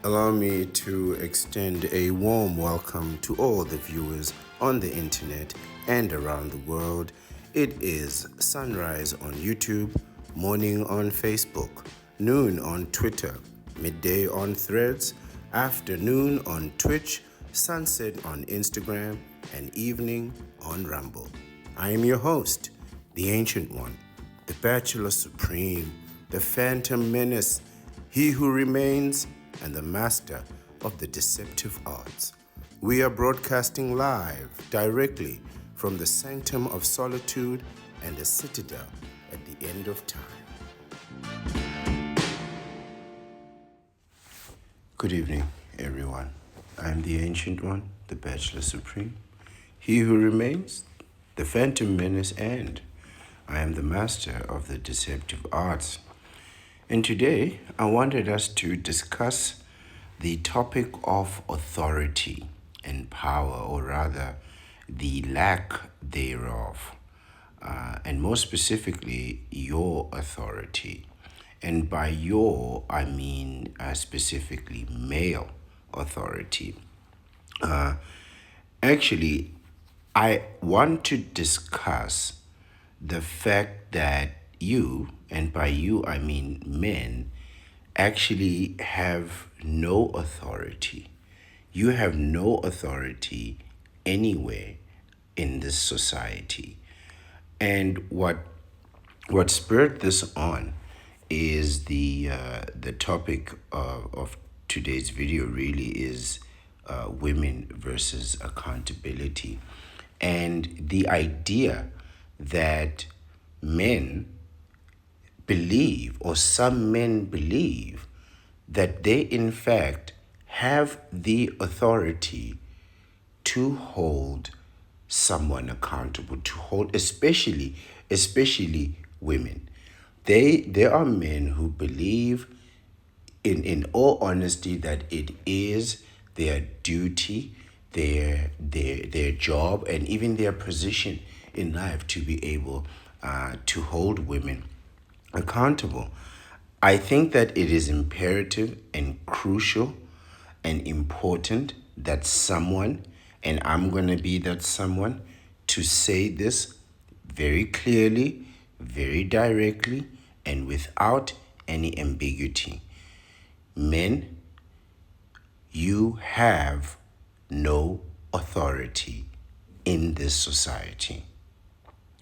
Allow me to extend a warm welcome to all the viewers on the internet and around the world. It is sunrise on YouTube, morning on Facebook, noon on Twitter, midday on Threads, afternoon on Twitch, sunset on Instagram, and evening on Rumble. I am your host, the Ancient One, the Bachelor Supreme, the Phantom Menace, he who remains, and the master of the deceptive arts. We are broadcasting live directly from the sanctum of solitude and the citadel at the end of time. Good evening, everyone. I am the Ancient One, the Bachelor Supreme, he who remains, the Phantom Menace, and I am the master of the deceptive arts. And today, I wanted us to discuss the topic of authority and power, or rather, the lack thereof, and more specifically, your authority. And by your, I mean specifically male authority. Actually, I want to discuss the fact that you, and by you I mean men, actually have no authority. You have no authority anywhere in this society. And what spurred this on is the topic of today's video really is women versus accountability, and the idea that men believe, or some men believe, that they in fact have the authority to hold someone accountable, to hold especially women. There are men who believe in all honesty that it is their duty, their job, and even their position in life to be able to hold women accountable. I think that it is imperative and crucial and important that someone, and I'm going to be that someone, to say this very clearly, very directly, and without any ambiguity. Men, you have no authority in this society.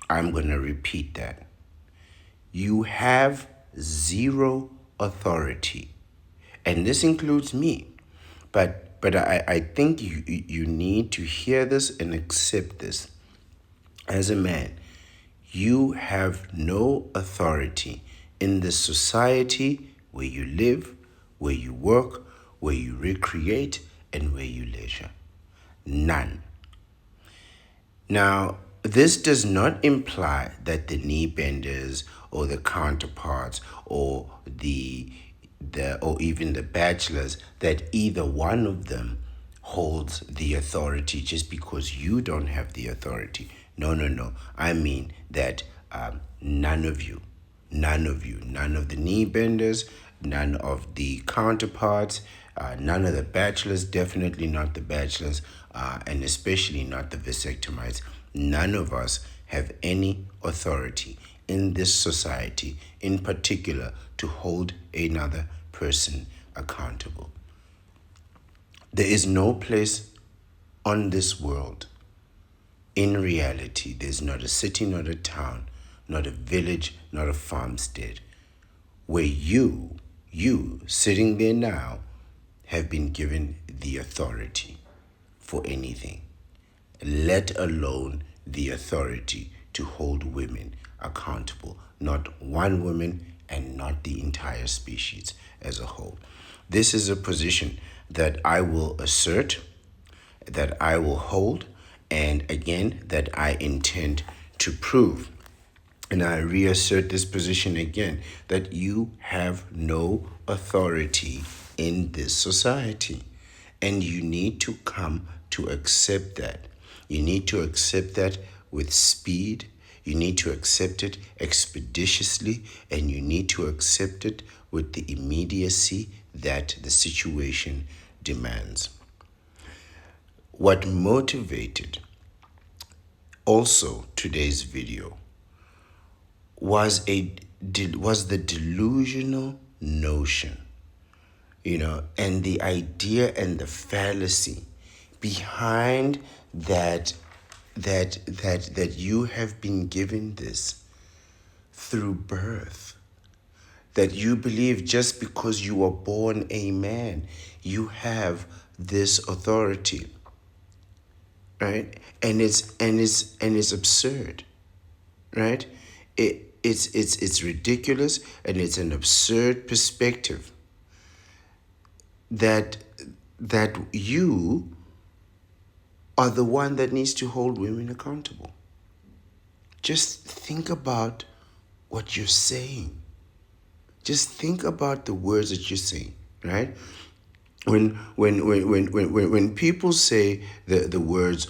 I'm going to repeat that. You have zero authority. And this includes me. But I think you need to hear this and accept this. As a man, you have no authority in this society where you live, where you work, where you recreate, and where you leisure. None. Now, this does not imply that the knee benders or the counterparts or or even the bachelors, that either one of them holds the authority just because you don't have the authority. No. I mean that none of the knee benders, none of the counterparts, none of the bachelors, definitely not the bachelors, and especially not the vasectomites. None of us have any authority in this society, in particular, to hold another person accountable. There is no place on this world, in reality, there's not a city, not a town, not a village, not a farmstead, where you sitting there now, have been given the authority for anything, let alone the authority to hold women accountable. Not one woman and not the entire species as a whole. This is a position that I will assert, that I will hold, and again, that I intend to prove. And I reassert this position again, that you have no authority in this society. And you need to come to accept that. You need to accept that with speed. You need to accept it expeditiously. And you need to accept it with the immediacy that the situation demands. What motivated also today's video was the delusional notion, and the idea and the fallacy behind that you have been given this through birth. That you believe just because you were born a man, you have this authority, right? And it's absurd, right? It's ridiculous, and it's an absurd perspective that you are the one that needs to hold women accountable. Just think about what you're saying. Just think about the words that you're saying, right? When people say the words,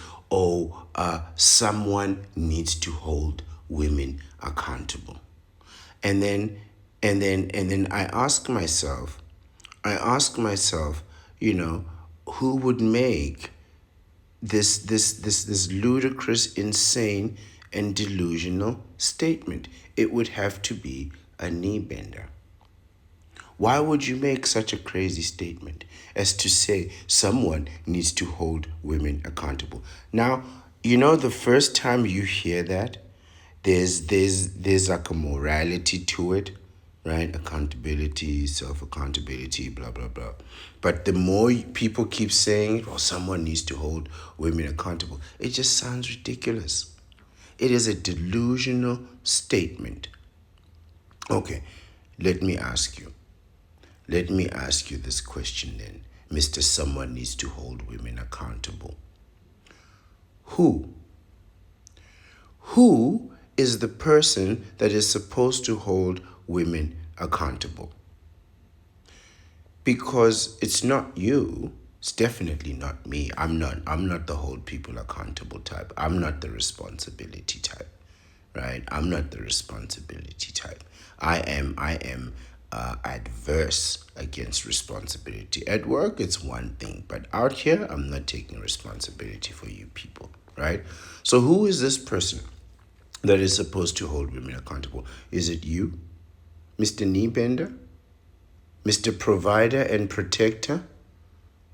someone needs to hold women accountable, and then I ask myself, who would make this ludicrous, insane, and delusional statement? It would have to be a knee bender. Why would you make such a crazy statement as to say someone needs to hold women accountable? Now, the first time you hear that, there's like a morality to it, right? Accountability, self-accountability, blah, blah, blah. But the more people keep saying, someone needs to hold women accountable, it just sounds ridiculous. It is a delusional statement. Okay, let me ask you this question then, Mr. Someone needs to hold women accountable. Who is the person that is supposed to hold women accountable? Because it's not you. It's definitely not me. I'm not the hold people accountable type. I'm not the responsibility type, right? I'm not the responsibility type. I am adverse against responsibility. At work, it's one thing, but out here, I'm not taking responsibility for you people, right? So who is this person that is supposed to hold women accountable? Is it you, Mr. Kneebender? Mr. Provider and Protector?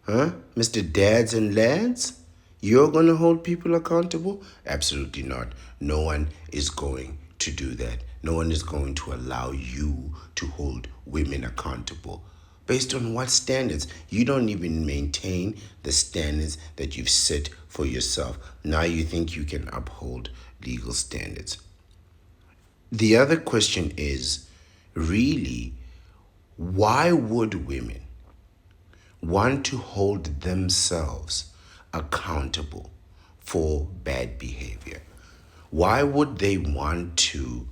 Huh? Mr. Dads and Lads? You're going to hold people accountable? Absolutely not. No one is going to do that. No one is going to allow you to hold women accountable. Based on what standards? You don't even maintain the standards that you've set for yourself. Now you think you can uphold legal standards. The other question is, really, why would women want to hold themselves accountable for bad behavior? Why would they want to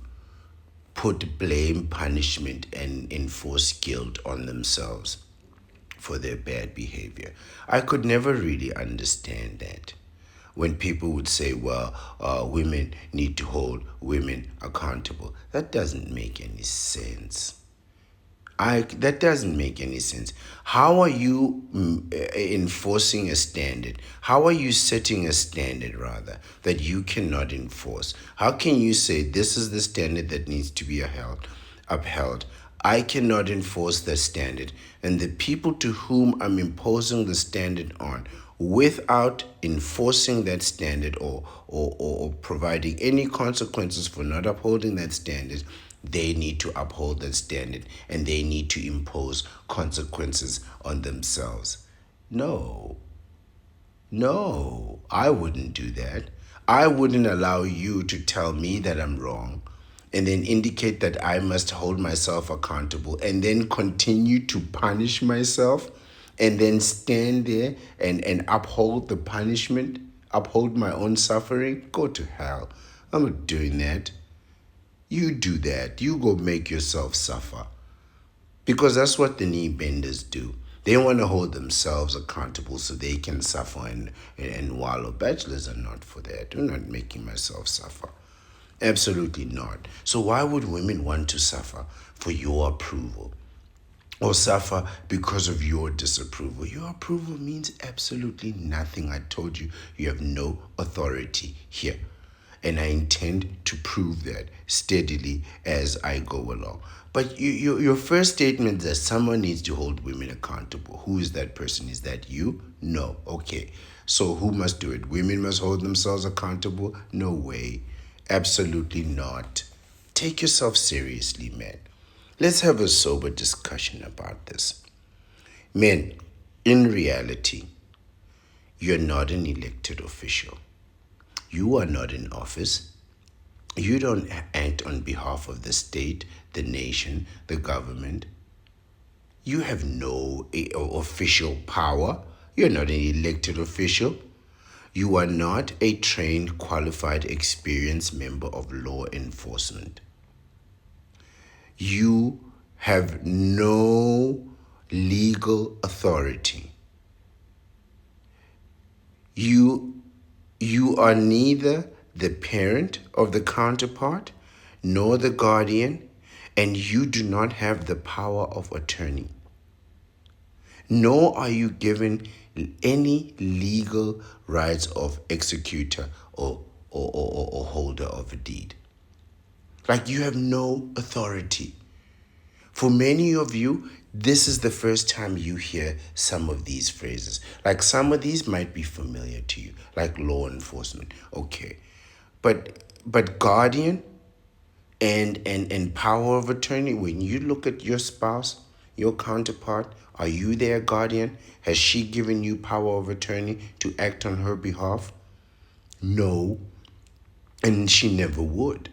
put blame, punishment, and enforce guilt on themselves for their bad behavior? I could never really understand that. When people would say, women need to hold women accountable, that doesn't make any sense. That doesn't make any sense. How are you enforcing a standard? How are you setting a standard, rather, that you cannot enforce? How can you say this is the standard that needs to be upheld? I cannot enforce that standard, and the people to whom I'm imposing the standard on, without enforcing that standard or providing any consequences for not upholding that standard, they need to uphold that standard and they need to impose consequences on themselves. No, I wouldn't do that. I wouldn't allow you to tell me that I'm wrong and then indicate that I must hold myself accountable and then continue to punish myself and then stand there and uphold the punishment, uphold my own suffering. Go to hell. I'm not doing that. You do that. You go make yourself suffer. Because that's what the knee benders do. They want to hold themselves accountable so they can suffer and wallow. Bachelors are not for that. I'm not making myself suffer. Absolutely not. So why would women want to suffer for your approval? or suffer because of your disapproval. Your approval means absolutely nothing. I told you, you have no authority here. And I intend to prove that steadily as I go along. But your first statement that someone needs to hold women accountable. Who is that person? Is that you? No. Okay. So who must do it? Women must hold themselves accountable? No way. Absolutely not. Take yourself seriously, man. Let's have a sober discussion about this. Men, in reality, you're not an elected official. You are not in office. You don't act on behalf of the state, the nation, the government. You have no official power. You're not an elected official. You are not a trained, qualified, experienced member of law enforcement. You have no legal authority. You you are neither the parent of the counterpart nor the guardian, and you do not have the power of attorney. Nor are you given any legal rights of executor or holder of a deed. Like you have no authority. For many of you, this is the first time you hear some of these phrases. Like some of these might be familiar to you, like law enforcement. Okay. But guardian and power of attorney, when you look at your spouse, your counterpart, are you their guardian? Has she given you power of attorney to act on her behalf? No. And she never would.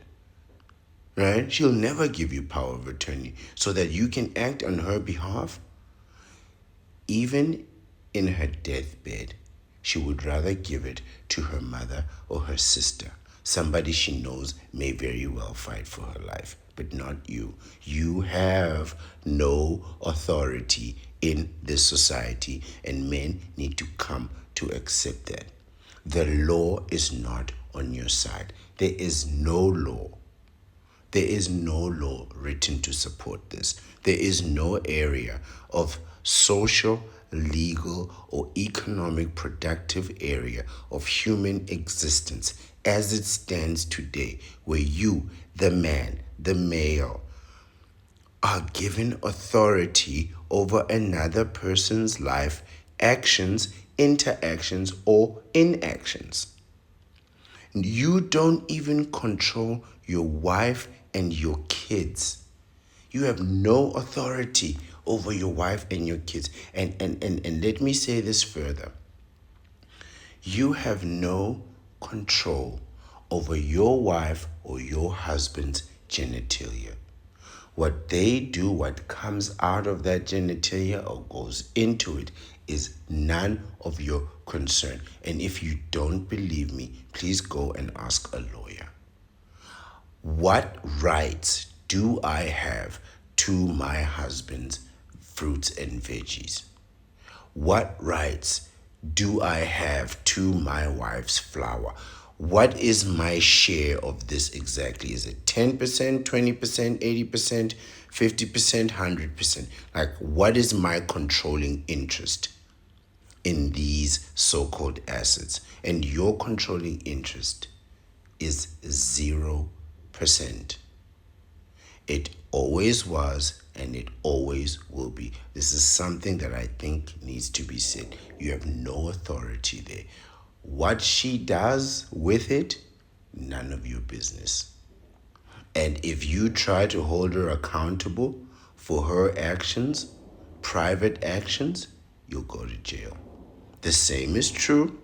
Right? She'll never give you power of attorney so that you can act on her behalf. Even in her deathbed, she would rather give it to her mother or her sister, somebody she knows may very well fight for her life, but not you. You have no authority in this society, and men need to come to accept that. The law is not on your side. There is no law. There is no law written to support this. There is no area of social, legal, or economic productive area of human existence as it stands today where you, the man, the male, are given authority over another person's life, actions, interactions, or inactions. You don't even control your wife and your kids. You have no authority over your wife and your kids. And let me say this further. You have no control over your wife or your husband's genitalia. What they do, what comes out of that genitalia or goes into it, is none of your concern. And if you don't believe me, please go and ask a lawyer. What rights do I have to my husband's fruits and veggies? What rights do I have to my wife's flour? What is my share of this exactly? Is it 10%, 20%, 80%, 50%, 100%? Like, what is my controlling interest in these so-called assets? And your controlling interest is 0%. It always was and it always will be. This is something that I think needs to be said. You have no authority there. What she does with it, none of your business. And if you try to hold her accountable for her actions, private actions, you'll go to jail. The same is true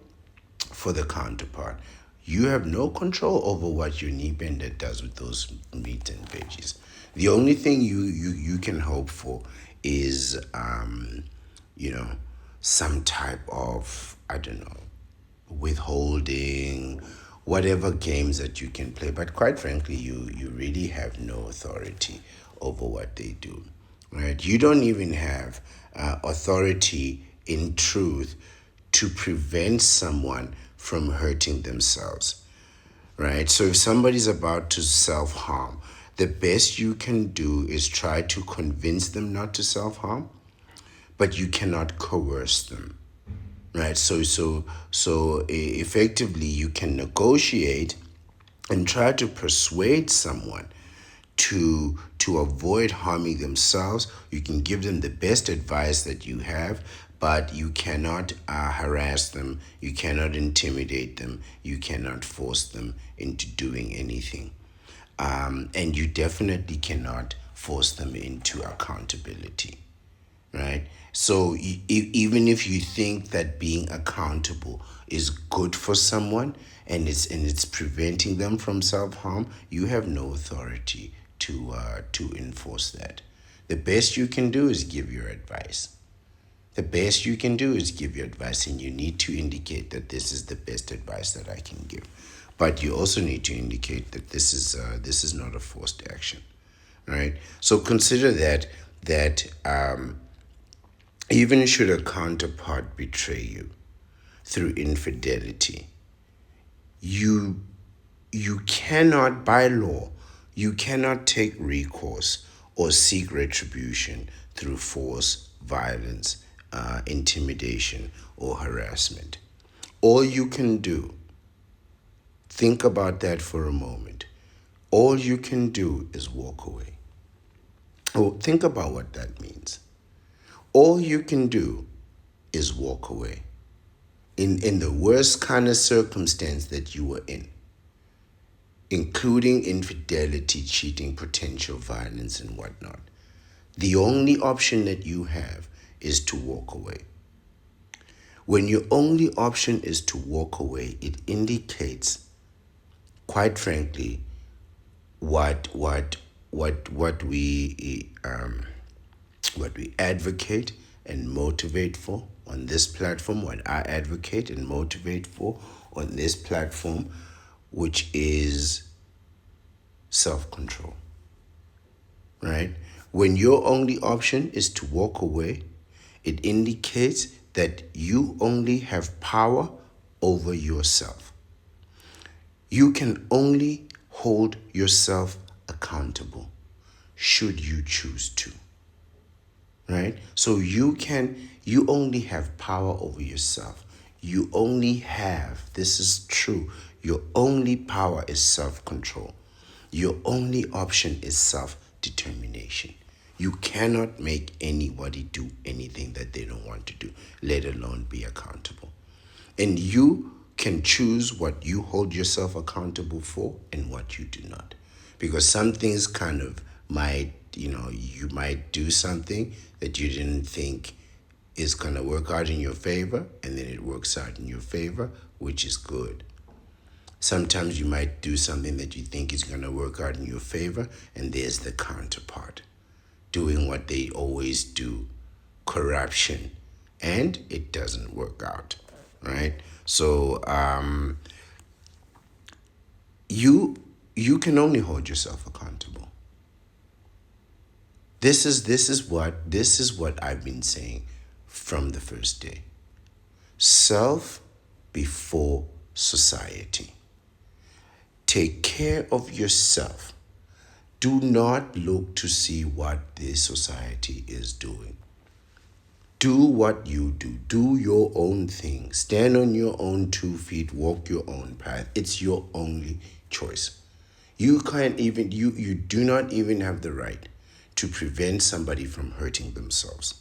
for the counterpart. You have no control over what your knee bender does with those meat and veggies. The only thing you can hope for is, some type of, I don't know, withholding, whatever games that you can play. But quite frankly, you really have no authority over what they do. Right? You don't even have authority in truth to prevent someone from hurting themselves. Right? So if somebody's about to self-harm, The best you can do is try to convince them not to self-harm, but you cannot coerce them, right? Effectively, you can negotiate and try to persuade someone to avoid harming themselves. You can give them the best advice that you have, but you cannot harass them, you cannot intimidate them, you cannot force them into doing anything. And you definitely cannot force them into accountability, right? So even if you think that being accountable is good for someone and it's preventing them from self-harm, you have no authority to enforce that. The best you can do is give your advice. The best you can do is give your advice, and you need to indicate that this is the best advice that I can give. But you also need to indicate that this is not a forced action, right? So consider that even should a counterpart betray you through infidelity, you you cannot, by law, you cannot take recourse or seek retribution through force, violence, intimidation, or harassment. All you can do, think about that for a moment. All you can do is walk away. Oh, think about what that means. All you can do is walk away. In the worst kind of circumstance that you were in, including infidelity, cheating, potential violence, and whatnot, the only option that you have is to walk away. When your only option is to walk away, it indicates, quite frankly, what we advocate and motivate for on this platform, what I advocate and motivate for on this platform, which is self-control, right? When your only option is to walk away, it indicates that you only have power over yourself. You can only hold yourself accountable should you choose to, right? So you only have power over yourself. You only have, this is true, your only power is self-control. Your only option is self-determination. You cannot make anybody do anything that they don't want to do, let alone be accountable. And you can choose what you hold yourself accountable for and what you do not. Because some things kind of might, you might do something that you didn't think is going to work out in your favor, and then it works out in your favor, which is good. Sometimes you might do something that you think is going to work out in your favor, and there's the counterpart doing what they always do, corruption, and it doesn't work out, right? So you can only hold yourself accountable. This is what I've been saying from the first day. Self before society. Take care of yourself. Do not look to see what this society is doing. Do what you do. Do your own thing. Stand on your own 2 feet. Walk your own path. It's your only choice. You can't even, you do not even have the right to prevent somebody from hurting themselves.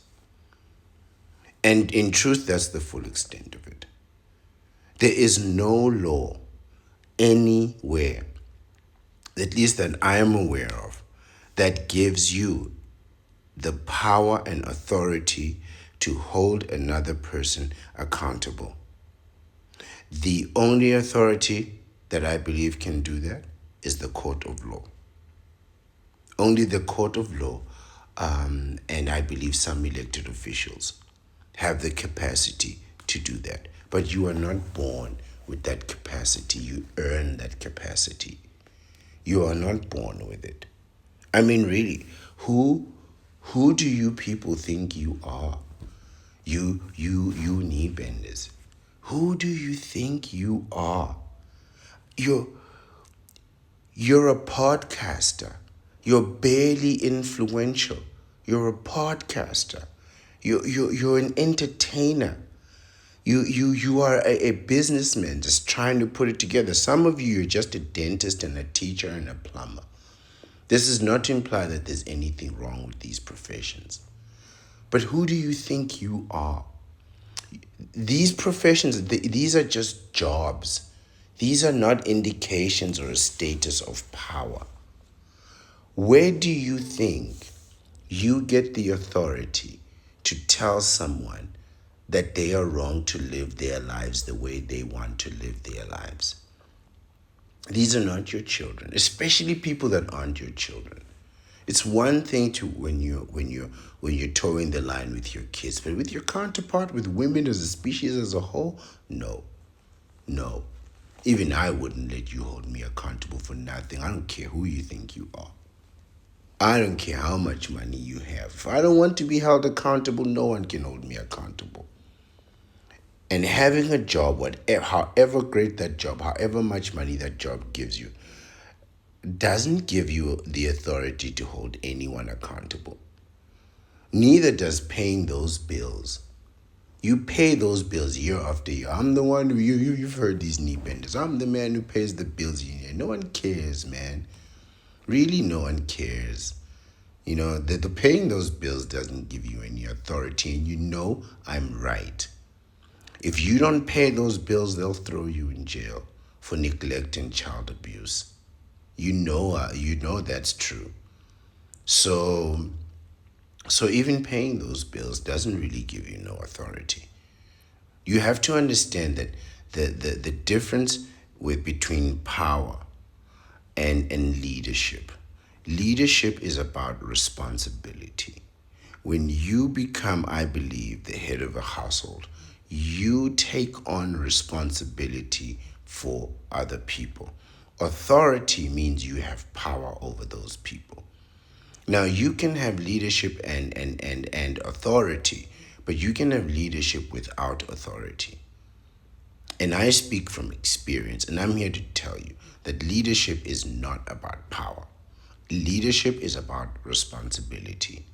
And in truth, that's the full extent of it. There is no law anywhere, at least that I am aware of, that gives you the power and authority to hold another person accountable. The only authority that I believe can do that is the court of law. Only the court of law, and I believe some elected officials, have the capacity to do that. But you are not born with that capacity. You earn that capacity. You are not born with it. I mean, really, who do you people think you are? You knee benders. Who do you think you are? You're a podcaster. You're barely influential. You're a podcaster. You're an entertainer. You are a businessman just trying to put it together. Some of you are just a dentist and a teacher and a plumber. This is not to imply that there's anything wrong with these professions. But who do you think you are? These professions, these are just jobs. These are not indications or a status of power. Where do you think you get the authority to tell someone that they are wrong to live their lives the way they want to live their lives? These are not your children, especially people that aren't your children. It's one thing to when you're towing the line with your kids, but with your counterpart, with women as a species as a whole, no, no. Even I wouldn't let you hold me accountable for nothing. I don't care who you think you are. I don't care how much money you have. If I don't want to be held accountable, no one can hold me accountable. And having a job, whatever, however great that job, however much money that job gives you, doesn't give you the authority to hold anyone accountable. Neither does paying those bills. You pay those bills year after year. I'm the one who you've heard these knee benders. I'm the man who pays the bills. No one cares, man. Really, no one cares. The paying those bills doesn't give you any authority, and I'm right. If you don't pay those bills, they'll throw you in jail for neglect and child abuse. You know that's true. So even paying those bills doesn't really give you no authority. You have to understand that the difference between power and leadership. Leadership is about responsibility. When you become, I believe, the head of a household, you take on responsibility for other people. Authority means you have power over those people. Now, you can have leadership and authority, but you can have leadership without authority. And I speak from experience, and I'm here to tell you that leadership is not about power. Leadership is about responsibility.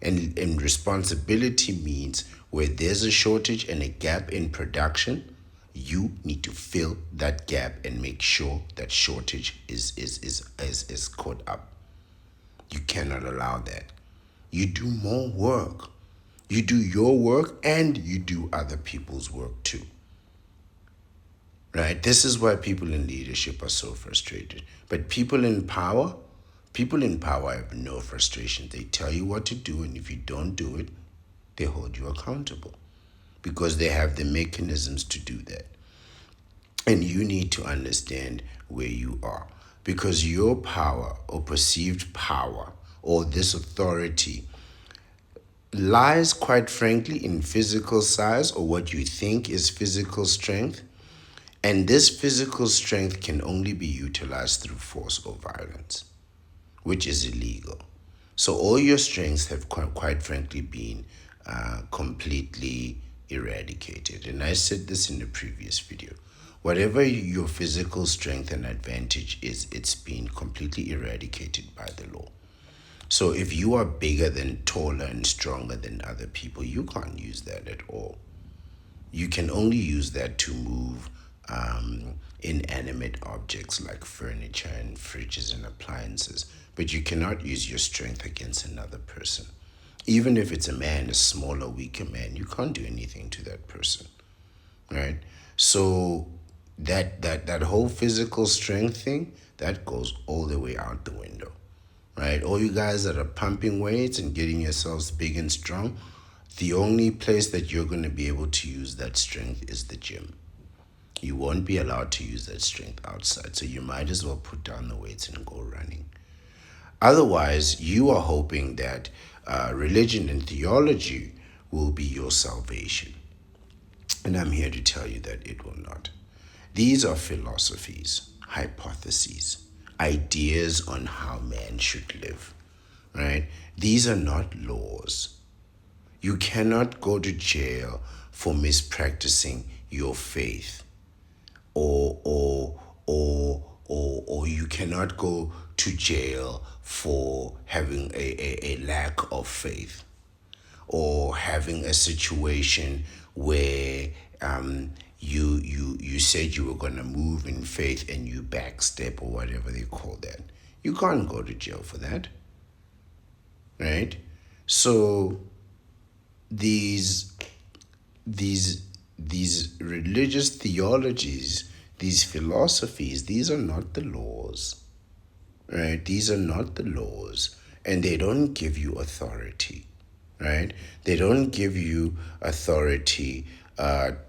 And responsibility means where there's a shortage and a gap in production, you need to fill that gap and make sure that shortage is caught up. You cannot allow that. You do more work. You do your work and you do other people's work too. Right? This is why people in leadership are so frustrated. But people in power have no frustration. They tell you what to do, and if you don't do it, they hold you accountable because they have the mechanisms to do that. And you need to understand where you are because your power or perceived power or this authority lies, quite frankly, in physical size or what you think is physical strength. And this physical strength can only be utilized through force or violence, which is illegal. So all your strengths have quite frankly been completely eradicated. And I said this in the previous video. Whatever your physical strength and advantage is, it's been completely eradicated by the law. So if you are bigger than, taller and stronger than other people, you can't use that at all. You can only use that to move inanimate objects like furniture and fridges and appliances, but you cannot use your strength against another person. Even if it's a man, a smaller, weaker man, you can't do anything to that person, right? So that whole physical strength thing, that goes all the way out the window, right? All you guys that are pumping weights and getting yourselves big and strong, the only place that you're going to be able to use that strength is the gym. You won't be allowed to use that strength outside, so you might as well put down the weights and go running. Otherwise, you are hoping that religion and theology will be your salvation. And I'm here to tell you that it will not. These are philosophies, hypotheses, ideas on how man should live, right? These are not laws. You cannot go to jail for mispracticing your faith or or you cannot go to jail for having a lack of faith, or having a situation where you said you were going to move in faith and you backstep, or whatever they call that. You can't go to jail for that, right? So these these these religious theologies, these philosophies, these are not the laws, right? These are not the laws, and they don't give you authority, right? They don't give you authority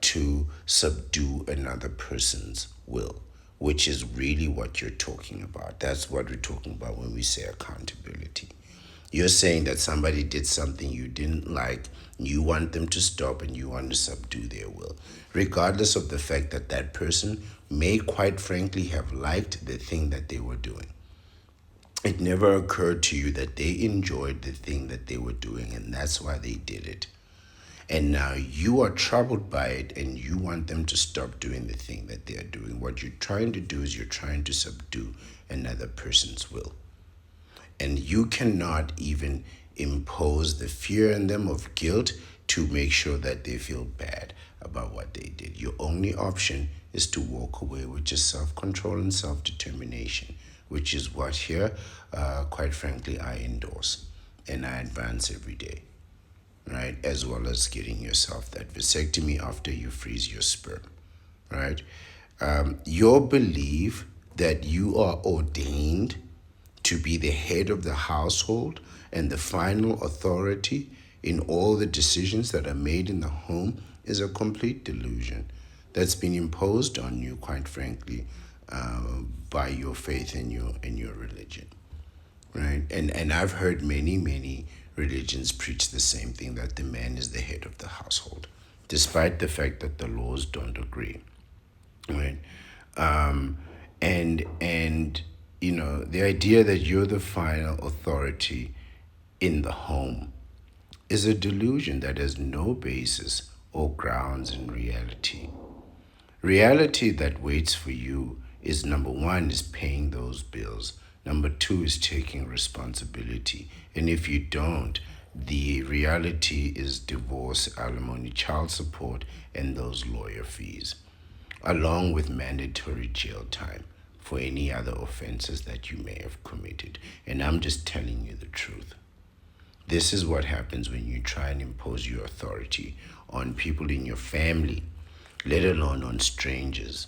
to subdue another person's will, which is really what you're talking about. That's what we're talking about when we say accountability. You're saying that somebody did something you didn't like, you want them to stop, and you want to subdue their will, regardless of the fact that that person may quite frankly have liked the thing that they were doing. It never occurred to you that they enjoyed the thing that they were doing, and that's why they did it. And now you are troubled by it, and you want them to stop doing the thing that they are doing. What you're trying to do is you're trying to subdue another person's will. And you cannot even impose the fear in them of guilt to make sure that they feel bad about what they did. Your only option is to walk away with just self control and self determination, which is what here, quite frankly, I endorse and I advance every day, right? As well as getting yourself that vasectomy after you freeze your sperm, right? Your belief that you are ordained to be the head of the household and the final authority in all the decisions that are made in the home is a complete delusion that's been imposed on you, quite frankly, by your faith and your religion, right? And I've heard many religions preach the same thing, that the man is the head of the household, despite the fact that the laws don't agree, right? And the idea that you're the final authority in the home is a delusion that has no basis or grounds in reality. Reality that waits for you is, number one, is paying those bills. Number two is taking responsibility. And if you don't, the reality is divorce, alimony, child support, and those lawyer fees, along with mandatory jail time for any other offenses that you may have committed. And I'm just telling you the truth. This is what happens when you try and impose your authority on people in your family, let alone on strangers.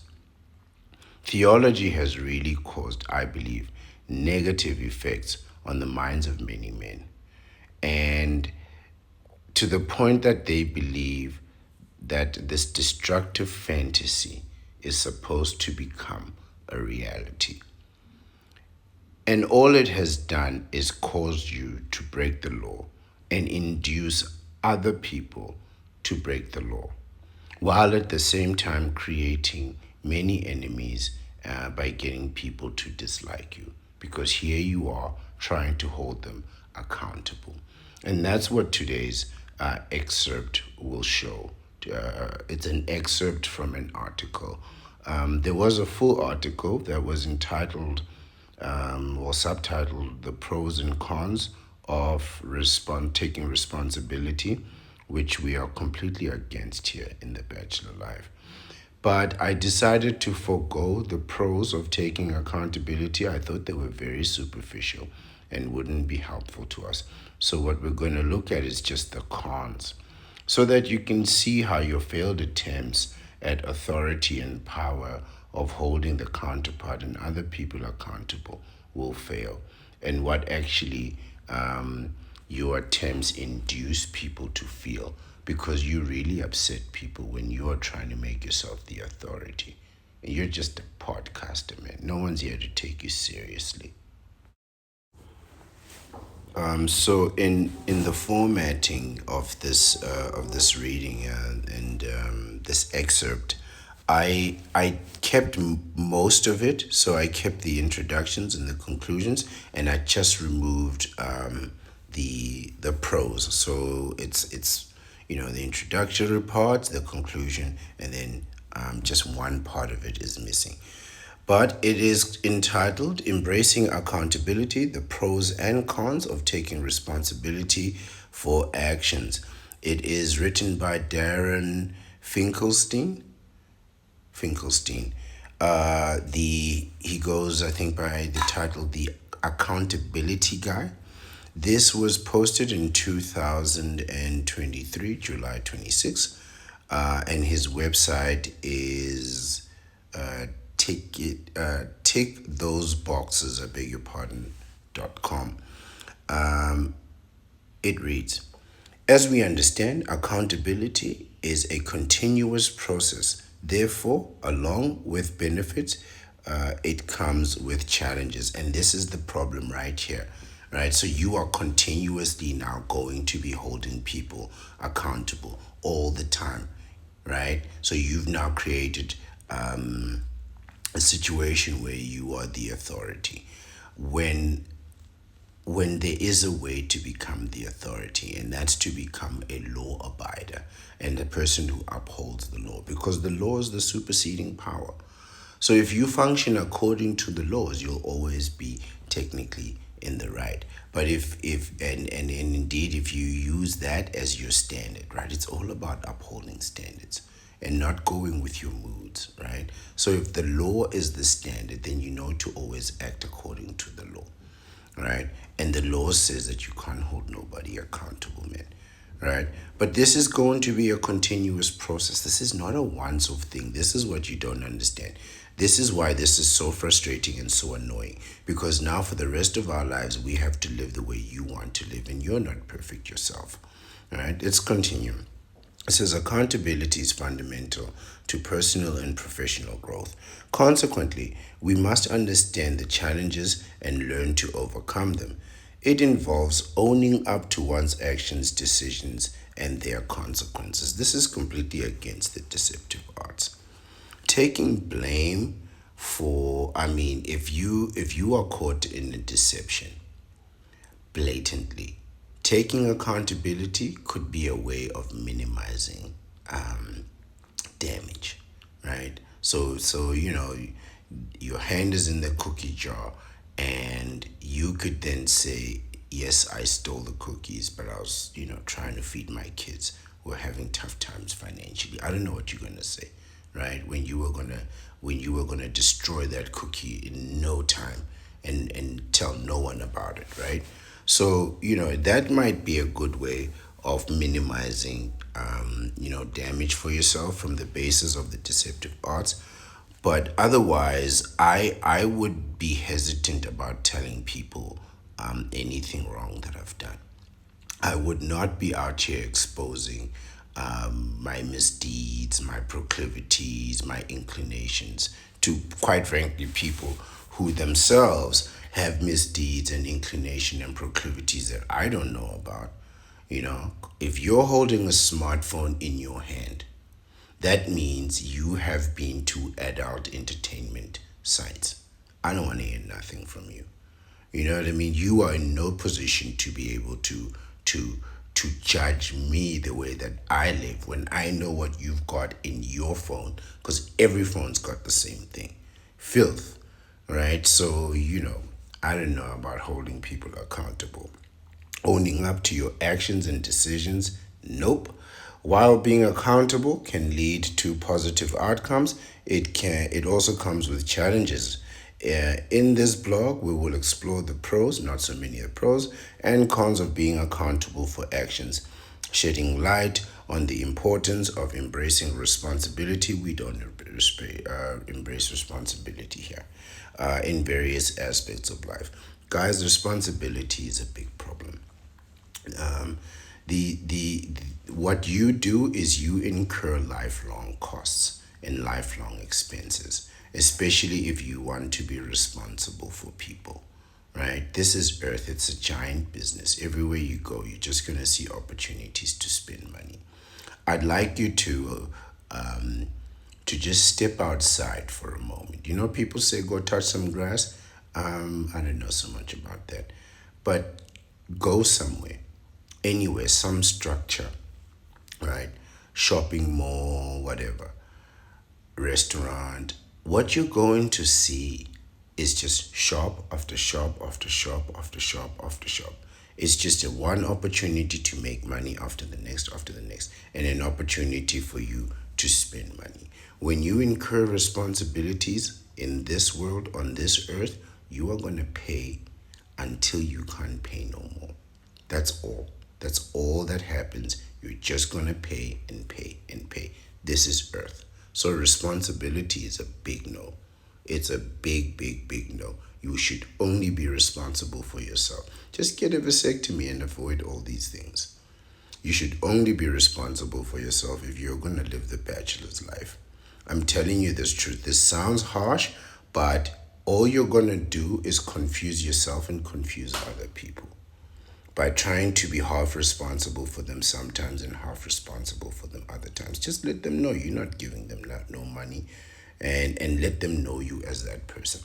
Theology has really caused, I believe, negative effects on the minds of many men. And to the point that they believe that this destructive fantasy is supposed to become a reality. And all it has done is cause you to break the law and induce other people to break the law, while at the same time creating many enemies by getting people to dislike you. Because here you are trying to hold them accountable. And that's what today's excerpt will show. It's an excerpt from an article. There was a full article that was entitled or subtitled "The Pros and Cons of Taking Responsibility," which we are completely against here in the Bachelor Life. But I decided to forego the pros of taking accountability. I thought they were very superficial and wouldn't be helpful to us. So what we're going to look at is just the cons, so that you can see how your failed attempts at authority and power of holding the counterpart and other people accountable will fail, and what actually your attempts induce people to feel, because you really upset people when you are trying to make yourself the authority. And you're just a podcaster, man. No one's here to take you seriously. So in the formatting of this reading and this excerpt, I kept most of it. So I kept the introductions and the conclusions, and I just removed the prose. So it's the introductory parts, the conclusion, and then just one part of it is missing. But it is entitled Embracing Accountability: The Pros and Cons of Taking Responsibility for Actions. It is written by Darren Finkelstein. Finkelstein. The He goes, I think, by the title The Accountability Guy. This was posted in 2023, July 26, and his website is take those boxes, I beg your pardon, .com. It reads, as we understand, accountability is a continuous process. Therefore, along with benefits, it comes with challenges. And this is the problem right here, right? So you are continuously now going to be holding people accountable all the time, right? So you've now created a situation where you are the authority. When there is a way to become the authority, and that's to become a law abider and the person who upholds the law, because the law is the superseding power. So if you function according to the laws, you'll always be technically in the right. But and indeed, if you use that as your standard, right, it's all about upholding standards and not going with your moods, right? So if the law is the standard, then you know to always act according to the law, right? And the law says that you can't hold nobody accountable, man, right? But this is going to be a continuous process. This is not a once-off thing. This is what you don't understand. This is why this is so frustrating and so annoying, because now for the rest of our lives, we have to live the way you want to live, and you're not perfect yourself, all right? Let's continue. It says accountability is fundamental to personal and professional growth. Consequently, we must understand the challenges and learn to overcome them. It involves owning up to one's actions, decisions, and their consequences. This is completely against the deceptive arts. Taking blame for, I mean, if you are caught in a deception blatantly, taking accountability could be a way of minimizing damage, right? So your hand is in the cookie jar, and you could then say, yes, I stole the cookies, but I was trying to feed my kids who are having tough times financially. I don't know what you're gonna say, right? When you were gonna destroy that cookie in no time, and tell no one about it, right? So that might be a good way of minimizing damage for yourself from the basis of the deceptive arts. But otherwise, I would be hesitant about telling people anything wrong that I've done. I would not be out here exposing my misdeeds, my proclivities, my inclinations to, quite frankly, people who themselves have misdeeds and inclination and proclivities that I don't know about. If you're holding a smartphone in your hand, that means you have been to adult entertainment sites. I don't want to hear nothing from you. You know what I mean? You are in no position to be able to to judge me the way that I live when I know what you've got in your phone, because every phone's got the same thing. Filth, right? So, I don't know about holding people accountable. Owning up to your actions and decisions, nope. While being accountable can lead to positive outcomes, it also comes with challenges. In this blog, we will explore the pros, not so many of the pros, and cons of being accountable for actions, shedding light on the importance of embracing responsibility. We don't embrace responsibility here in various aspects of life. Guys, responsibility is a big problem. The what you do is you incur lifelong costs and lifelong expenses, especially if you want to be responsible for people, right? This is earth. It's a giant business. Everywhere you go, you're just going to see opportunities to spend money. I'd like you to just step outside for a moment. People say go touch some grass. I don't know so much about that, but go somewhere, anywhere, some structure, right? Shopping mall, whatever, restaurant. what you're going to see is just shop after shop after shop after shop after shop. It's just a one opportunity to make money after the next, and an opportunity for you to spend money. When you incur responsibilities in this world, on this earth, you are going to pay until you can't pay no more. That's all. That's all that happens. You're just going to pay and pay and pay. This is earth. So responsibility is a big no. It's a big, big, big no. You should only be responsible for yourself. Just get a vasectomy and avoid all these things. You should only be responsible for yourself if you're going to live the bachelor's life. I'm telling you this truth. This sounds harsh, but all you're going to do is confuse yourself and confuse other people by trying to be half responsible for them sometimes and half responsible for them other times. Just let them know you're not giving them no money, and let them know you as that person.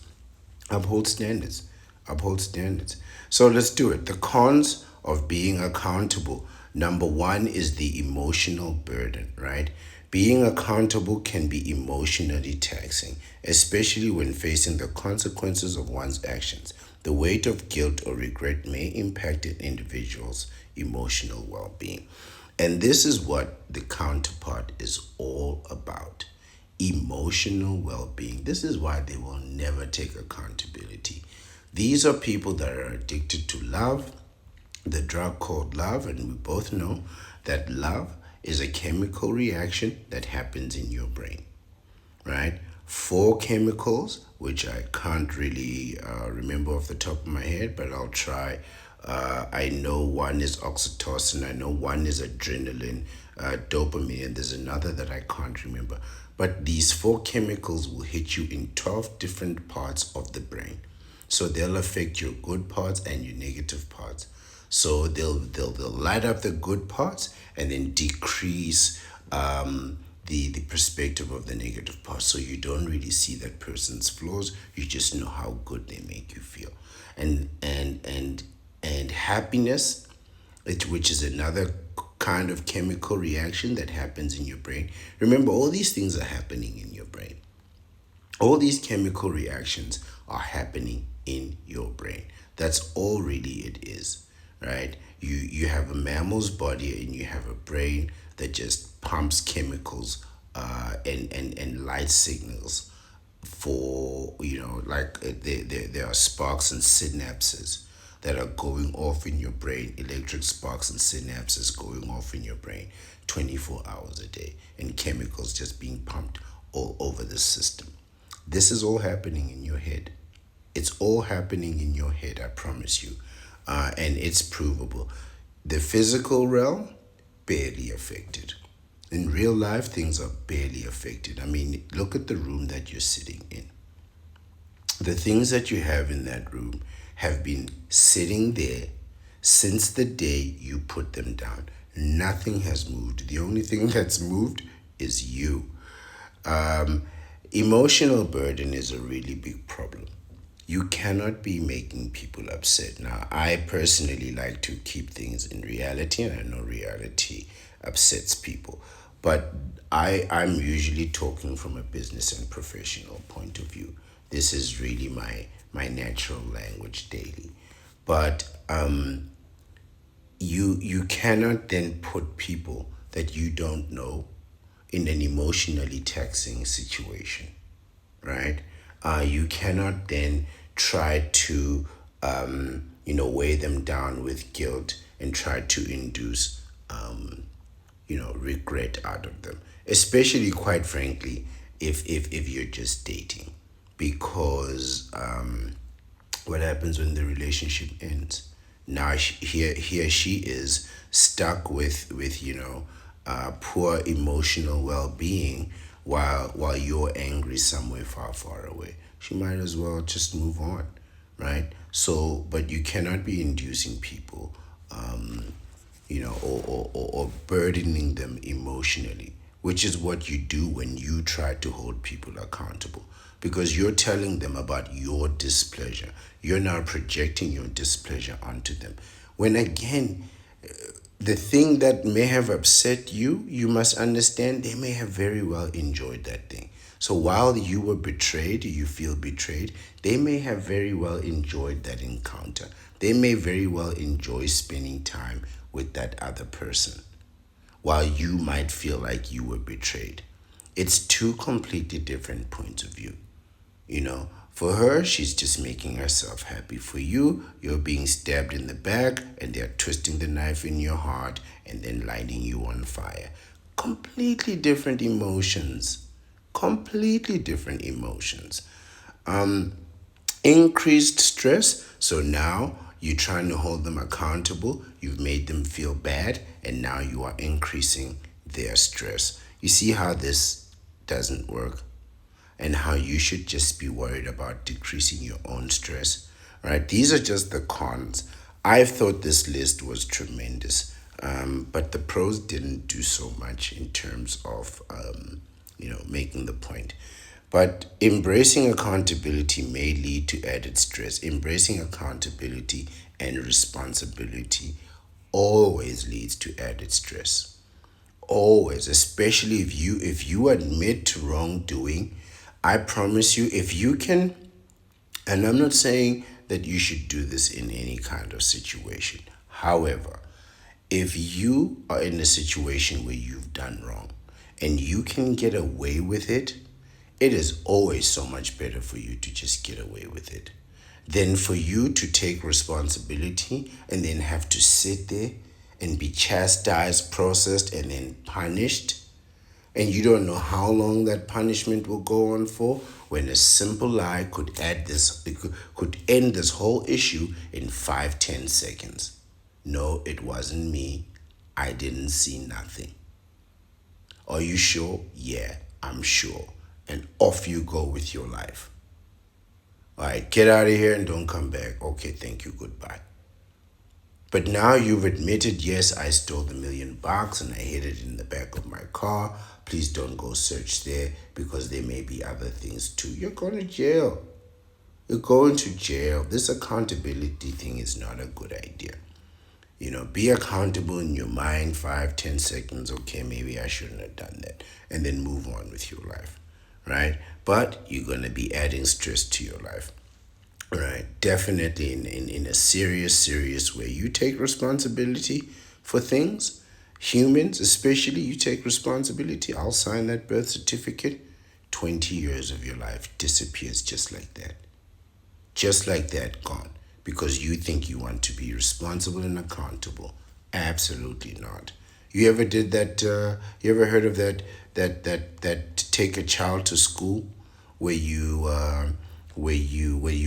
Uphold standards. Uphold standards. So let's do it. The cons of being accountable. Number one is the emotional burden, right? Being accountable can be emotionally taxing, especially when facing the consequences of one's actions. The weight of guilt or regret may impact an individual's emotional well being. And this is what the counterpart is all about: emotional well being. This is why they will never take accountability. These are people that are addicted to love, the drug called love, and we both know that love is a chemical reaction that happens in your brain, right? Four chemicals, which I can't really remember off the top of my head, but I'll try. I know one is oxytocin, I know one is adrenaline, dopamine, and there's another that I can't remember. But these four chemicals will hit you in 12 different parts of the brain. So they'll affect your good parts and your negative parts. So they'll light up the good parts and then decrease the perspective of the negative parts. So you don't really see that person's flaws. You just know how good they make you feel. And happiness, which is another kind of chemical reaction that happens in your brain. Remember, all these things are happening in your brain. All these chemical reactions are happening in your brain. That's all really it is, right? You have a mammal's body and you have a brain that just pumps chemicals and light signals for, like there are sparks and synapses that are going off in your brain, electric sparks and synapses going off in your brain 24 hours a day, and chemicals just being pumped all over the system. This is all happening in your head. It's all happening in your head, I promise you. And it's provable. The physical realm, barely affected. In real life, things are barely affected. I mean, look at the room that you're sitting in. The things that you have in that room have been sitting there since the day you put them down. Nothing has moved. The only thing that's moved is you. Emotional burden is a really big problem. You cannot be making people upset. Now, I personally like to keep things in reality, and I know reality upsets people. But I'm usually talking from a business and professional point of view. This is really my natural language daily. But you cannot then put people that you don't know in an emotionally taxing situation, right? You cannot then try to, weigh them down with guilt and try to induce, regret out of them. Especially, quite frankly, if you're just dating, because what happens when the relationship ends? Now he or she is stuck with poor emotional well-being while you're angry somewhere far away. She might as well just move on, right? So, but you cannot be inducing people, or burdening them emotionally, which is what you do when you try to hold people accountable, because you're telling them about your displeasure. You're now projecting your displeasure onto them. When again, the thing that may have upset you, you must understand they may have very well enjoyed that thing. So while you were betrayed, you feel betrayed, they may have very well enjoyed that encounter. They may very well enjoy spending time with that other person while you might feel like you were betrayed. It's two completely different points of view. You know, for her, she's just making herself happy. For you, you're being stabbed in the back and they're twisting the knife in your heart and then lighting you on fire. Completely different emotions. Completely different emotions. Increased stress. So now you're trying to hold them accountable. You've made them feel bad, and now you are increasing their stress. You see how this doesn't work? And how you should just be worried about decreasing your own stress, right? These are just the cons. I thought this list was tremendous, but the pros didn't do so much in terms of, making the point. But embracing accountability may lead to added stress. Embracing accountability and responsibility always leads to added stress. Always, especially if you admit to wrongdoing. I promise you, if you can, and I'm not saying that you should do this in any kind of situation. However, if you are in a situation where you've done wrong and you can get away with it, it is always so much better for you to just get away with it than for you to take responsibility and then have to sit there and be chastised, processed, and then punished. And you don't know how long that punishment will go on for, when a simple lie could end this whole issue in 5, 10 seconds. No, it wasn't me. I didn't see nothing. Are you sure? Yeah, I'm sure. And off you go with your life. All right, get out of here and don't come back. Okay, thank you, goodbye. But now you've admitted, yes, I stole the $1,000,000 and I hid it in the back of my car. Please don't go search there because there may be other things too. You're going to jail. You're going to jail. This accountability thing is not a good idea. Be accountable in your mind, 5, 10 seconds. Okay, maybe I shouldn't have done that. And then move on with your life, right? But you're going to be adding stress to your life. Right, definitely in a serious way. You take responsibility for things, humans especially, you take responsibility. I'll sign that birth certificate. 20 years of your life disappears just like that. Just like that, gone. Because you think you want to be responsible and accountable. Absolutely not. You ever did that? You ever heard of that take a child to school, where you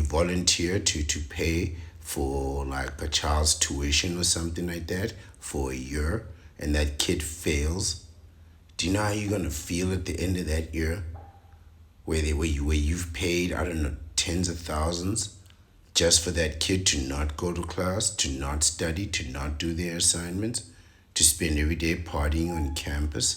volunteer to pay for like a child's tuition or something like that for a year, and that kid fails? Do you know how you're gonna feel at the end of that year, where you've paid, I don't know, tens of thousands just for that kid to not go to class, to not study, to not do their assignments, to spend every day partying on campus?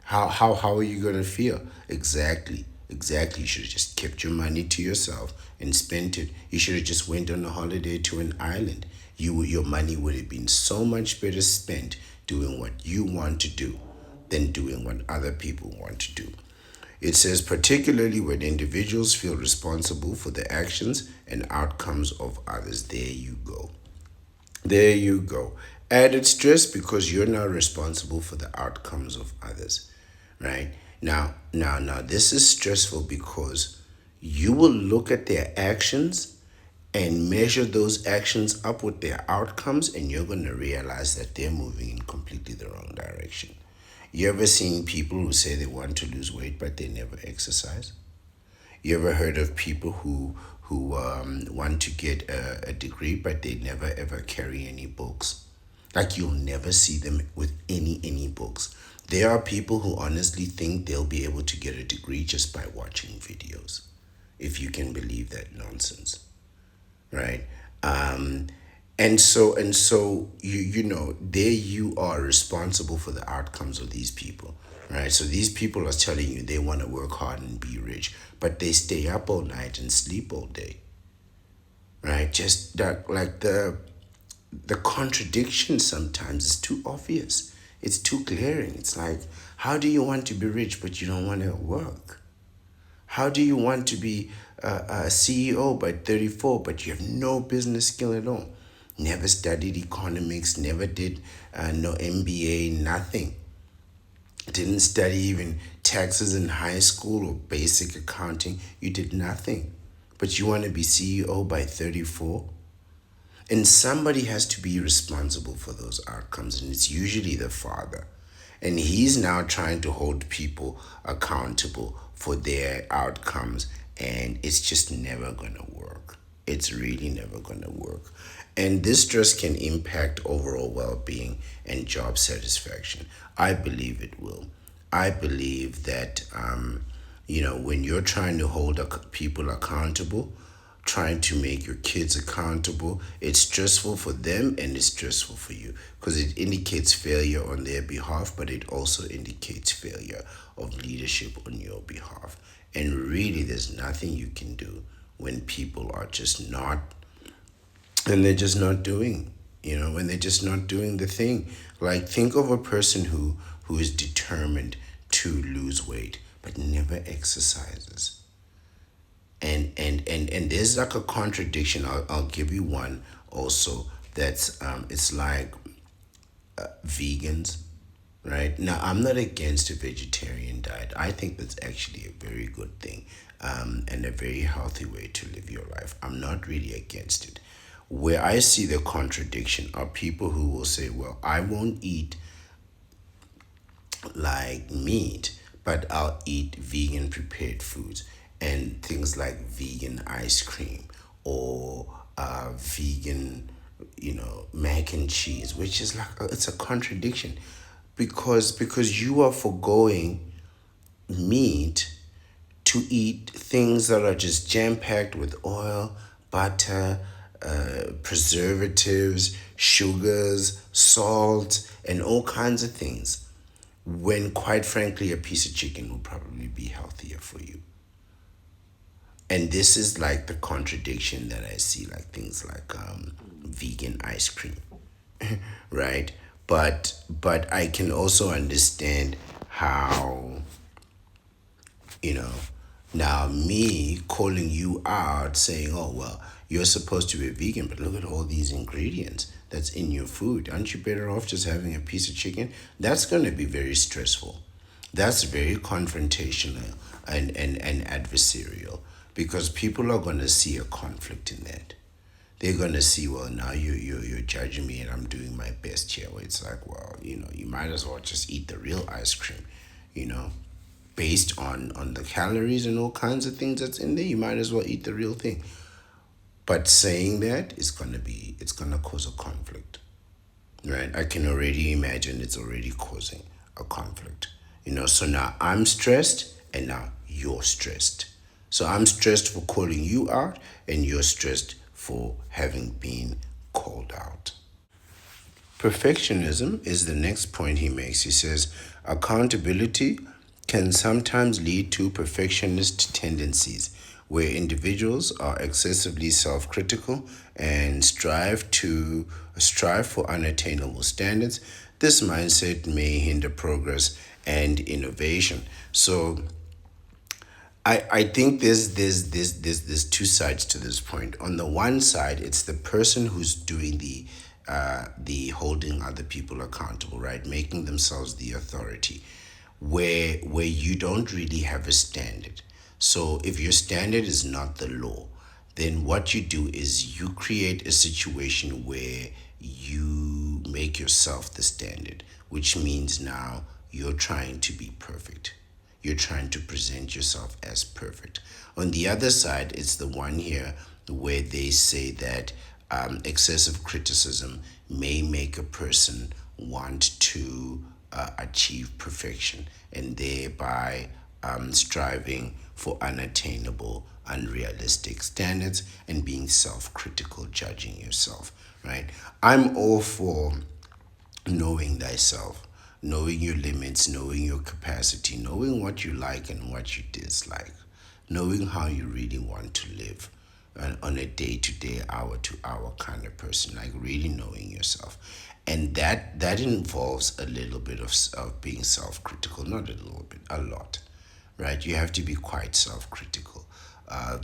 How are you gonna feel? Exactly. Exactly. You should have just kept your money to yourself and spent it. You should have just went on a holiday to an island. Your money would have been so much better spent doing what you want to do than doing what other people want to do. It says, particularly when individuals feel responsible for the actions and outcomes of others. There you go. There you go. Added stress because you're now responsible for the outcomes of others, right? Now, this is stressful because you will look at their actions and measure those actions up with their outcomes, and you're going to realize that they're moving in completely the wrong direction. You ever seen people who say they want to lose weight but they never exercise? You ever heard of people who want to get a degree but they never ever carry any books? Like, you'll never see them with any books. There are people who honestly think they'll be able to get a degree just by watching videos, if you can believe that nonsense, right? And so there you are responsible for the outcomes of these people, right? So these people are telling you they want to work hard and be rich, but they stay up all night and sleep all day, right? Just that, like, the contradiction sometimes is too obvious. It's too glaring. It's like, how do you want to be rich but you don't want to work? How do you want to be a CEO by 34 but you have no business skill at all? Never studied economics, never did no MBA, nothing. Didn't study even taxes in high school or basic accounting. You did nothing. But you want to be CEO by 34? And somebody has to be responsible for those outcomes, and it's usually the father. And he's now trying to hold people accountable for their outcomes, and it's just never gonna work. It's really never gonna work. And this stress can impact overall well being and job satisfaction. I believe it will. I believe that, when you're trying to hold people accountable, trying to make your kids accountable, it's stressful for them and it's stressful for you because it indicates failure on their behalf, but it also indicates failure of leadership on your behalf. And really, there's nothing you can do when people are just not, and they're just not doing, when they're just not doing the thing. Like, think of a person who is determined to lose weight but never exercises. And there's like a contradiction. I'll give you one also. That's it's like vegans, right? Now, I'm not against a vegetarian diet. I think that's actually a very good thing, and a very healthy way to live your life. I'm not really against it. Where I see the contradiction are people who will say, well, I won't eat like meat, but I'll eat vegan prepared foods and things like vegan ice cream or vegan, mac and cheese, which is like it's a contradiction, because you are foregoing meat to eat things that are just jam packed with oil, butter, preservatives, sugars, salt, and all kinds of things, when quite frankly a piece of chicken will probably be healthier for you. And this is like the contradiction that I see, like things like vegan ice cream, right? But I can also understand how, you know now me calling you out saying, oh well, you're supposed to be vegan, but look at all these ingredients that's in your food. Aren't you better off just having a piece of chicken? That's going to be very stressful. That's very confrontational and adversarial, because people are going to see a conflict in that. They're going to see, well, now you're judging me and I'm doing my best here. Where it's like, well, you might as well just eat the real ice cream, you know based on the calories and all kinds of things that's in there. You might as well eat the real thing. But saying that is it's gonna cause a conflict, right? I can already imagine it's already causing a conflict. So now I'm stressed and now you're stressed. So I'm stressed for calling you out and you're stressed for having been called out. Perfectionism is the next point he makes. He says accountability can sometimes lead to perfectionist tendencies, where individuals are excessively self-critical and strive for unattainable standards. This mindset may hinder progress and innovation. So I think there's two sides to this point. On the one side, it's the person who's doing the holding other people accountable, right? Making themselves the authority, where you don't really have a standard. So if your standard is not the law, then what you do is you create a situation where you make yourself the standard, which means now you're trying to be perfect. You're trying to present yourself as perfect. On the other side, it's the one here where they say that excessive criticism may make a person want to achieve perfection and thereby striving for unattainable, unrealistic standards and being self critical, judging yourself, right? I'm all for knowing thyself, knowing your limits, knowing your capacity, knowing what you like and what you dislike, knowing how you really want to live on a day to day, hour to hour kind of person, like really knowing yourself. and that involves a little bit of being self-critical, not a little bit, a lot, right? You have to be quite self-critical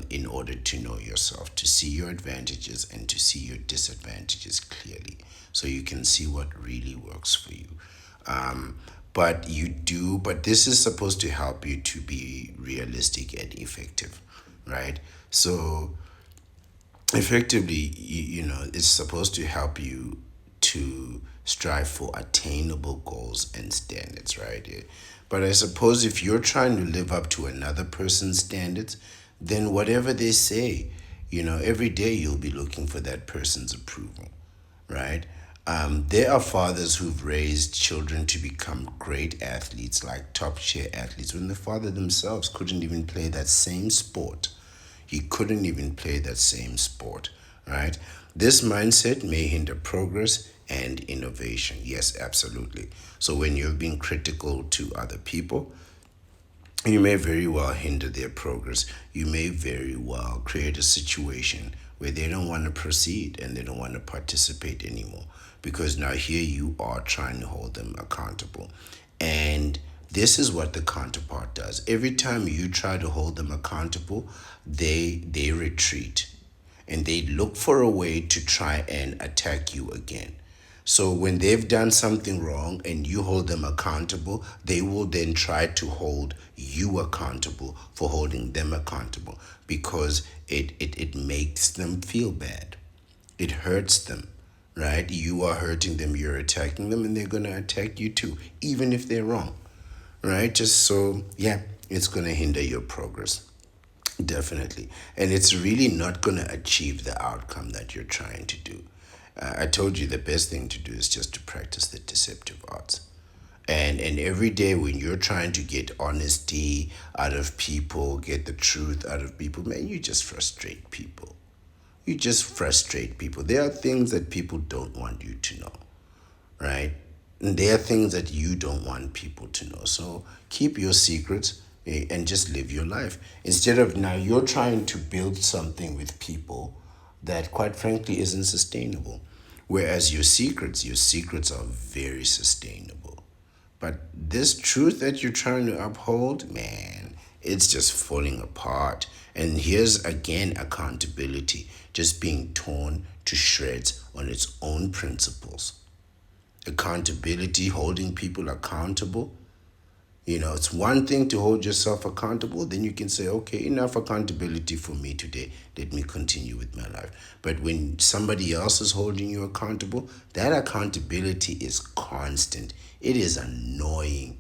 in order to know yourself, to see your advantages and to see your disadvantages clearly, so you can see what really works for you. um, but this is supposed to help you to be realistic and effective, right? So effectively, it's supposed to help you to strive for attainable goals and standards, right? But I suppose if you're trying to live up to another person's standards, then whatever they say, every day you'll be looking for that person's approval, right? There are fathers who've raised children to become great athletes, like top tier athletes, when the father themselves couldn't even play that same sport. He couldn't even play that same sport, right? This mindset may hinder progress and innovation. Yes, absolutely. So when you're being critical to other people, you may very well hinder their progress. You may very well create a situation where they don't want to proceed and they don't want to participate anymore, because now here you are trying to hold them accountable. And this is what the counterpart does. Every time you try to hold them accountable, they retreat and they look for a way to try and attack you again. So when they've done something wrong and you hold them accountable, they will then try to hold you accountable for holding them accountable, because it makes them feel bad. It hurts them, right? You are hurting them, you're attacking them, and they're going to attack you too, even if they're wrong, right? Just so, yeah, it's going to hinder your progress. Definitely. And it's really not going to achieve the outcome that you're trying to do. I told you the best thing to do is just to practice the deceptive arts. And every day when you're trying to get honesty out of people, get the truth out of people, man, you just frustrate people. You just frustrate people. There are things that people don't want you to know, right? And there are things that you don't want people to know. So keep your secrets, and just live your life. Instead of now you're trying to build something with people that quite frankly isn't sustainable. Whereas your secrets are very sustainable. But this truth that you're trying to uphold, man, it's just falling apart. And here's again accountability just being torn to shreds on its own principles. Accountability, holding people accountable. It's one thing to hold yourself accountable, then you can say, okay, enough accountability for me today. Let me continue with my life. But when somebody else is holding you accountable, that accountability is constant. It is annoying.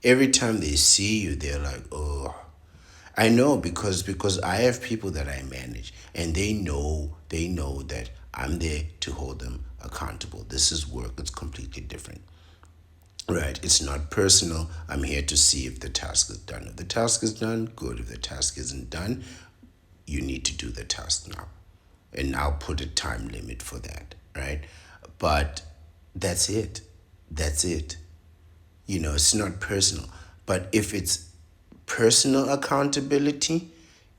Every time they see you, they're like, oh, I know, because I have people that I manage, and they know that I'm there to hold them accountable. This is work. It's completely different. Right, it's not personal. I'm here to see if the task is done. If the task is done, good. If the task isn't done, you need to do the task now. And I'll put a time limit for that, right? But that's it. That's it. It's not personal. But if it's personal accountability,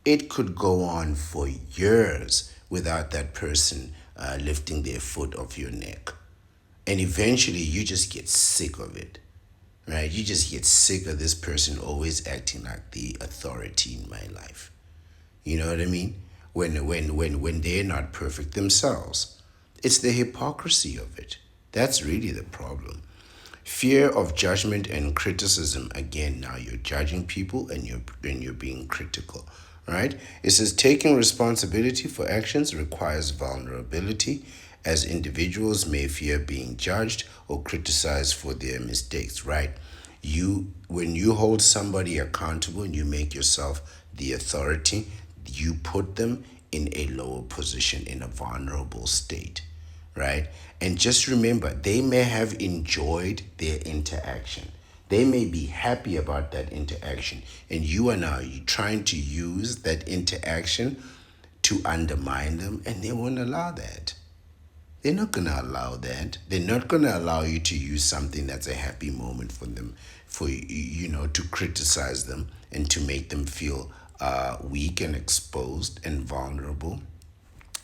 it could go on for years without that person lifting their foot off your neck. And eventually you just get sick of it, right? You just get sick of this person always acting like the authority in my life. You know what I mean? When they're not perfect themselves. It's the hypocrisy of it. That's really the problem. Fear of judgment and criticism. Again, now you're judging people and you're being critical, right? It says taking responsibility for actions requires vulnerability, as individuals may fear being judged or criticized for their mistakes, right? When you hold somebody accountable and you make yourself the authority, you put them in a lower position, in a vulnerable state, right? And just remember, they may have enjoyed their interaction. They may be happy about that interaction, and you are now trying to use that interaction to undermine them, and they won't allow that. They're not going to allow that. They're not going to allow you to use something that's a happy moment for them, to criticize them and to make them feel weak and exposed and vulnerable.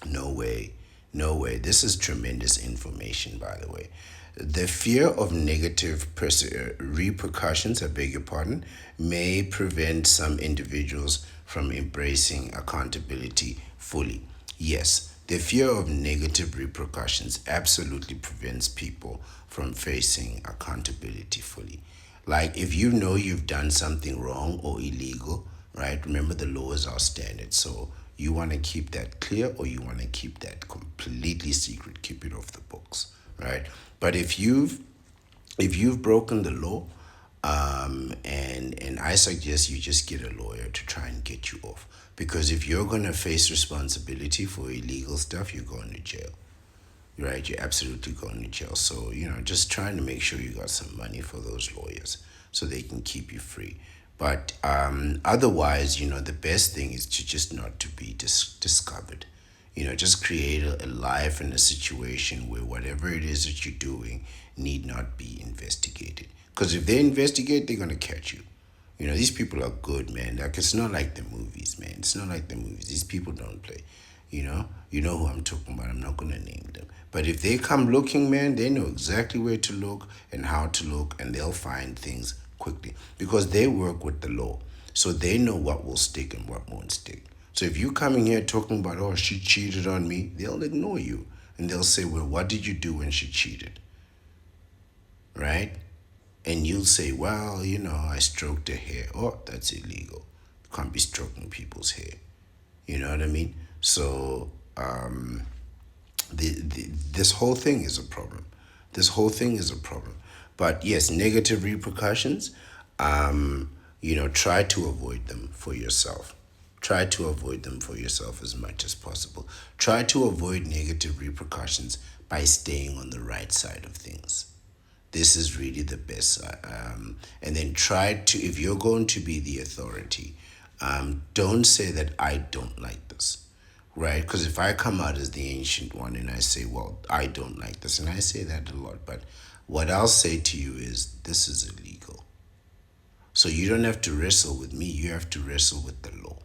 No way. No way. This is tremendous information, by the way. The fear of negative repercussions, I beg your pardon, may prevent some individuals from embracing accountability fully. Yes, the fear of negative repercussions absolutely prevents people from facing accountability fully. Like if you know you've done something wrong or illegal, right? Remember the law is our standard. So you want to keep that clear or you want to keep that completely secret, keep it off the books, right? But if you've broken the law, and I suggest you just get a lawyer to try and get you off. Because if you're gonna face responsibility for illegal stuff, you're going to jail. Right? You're absolutely going to jail. So, just trying to make sure you got some money for those lawyers so they can keep you free. But otherwise, the best thing is to just not to be discovered. Just create a life and a situation where whatever it is that you're doing need not be investigated. Because if they investigate, they're going to catch you. These people are good, man. Like, it's not like the movies, man. It's not like the movies. These people don't play. You know who I'm talking about. I'm not going to name them. But if they come looking, man, they know exactly where to look and how to look, and they'll find things quickly because they work with the law. So they know what will stick and what won't stick. So if you coming here talking about, oh, she cheated on me, they'll ignore you. And they'll say, well, what did you do when she cheated? Right? And you'll say, well, I stroked her hair. Oh, that's illegal. You can't be stroking people's hair. You know what I mean? So this whole thing is a problem. This whole thing is a problem. But yes, negative repercussions, try to avoid them for yourself. Try to avoid them for yourself as much as possible. Try to avoid negative repercussions by staying on the right side of things. This is really the best. And then try to, if you're going to be the authority, don't say that I don't like this, right? Because if I come out as the ancient one and I say, well, I don't like this, and I say that a lot, but what I'll say to you is, this is illegal. So you don't have to wrestle with me, you have to wrestle with the law,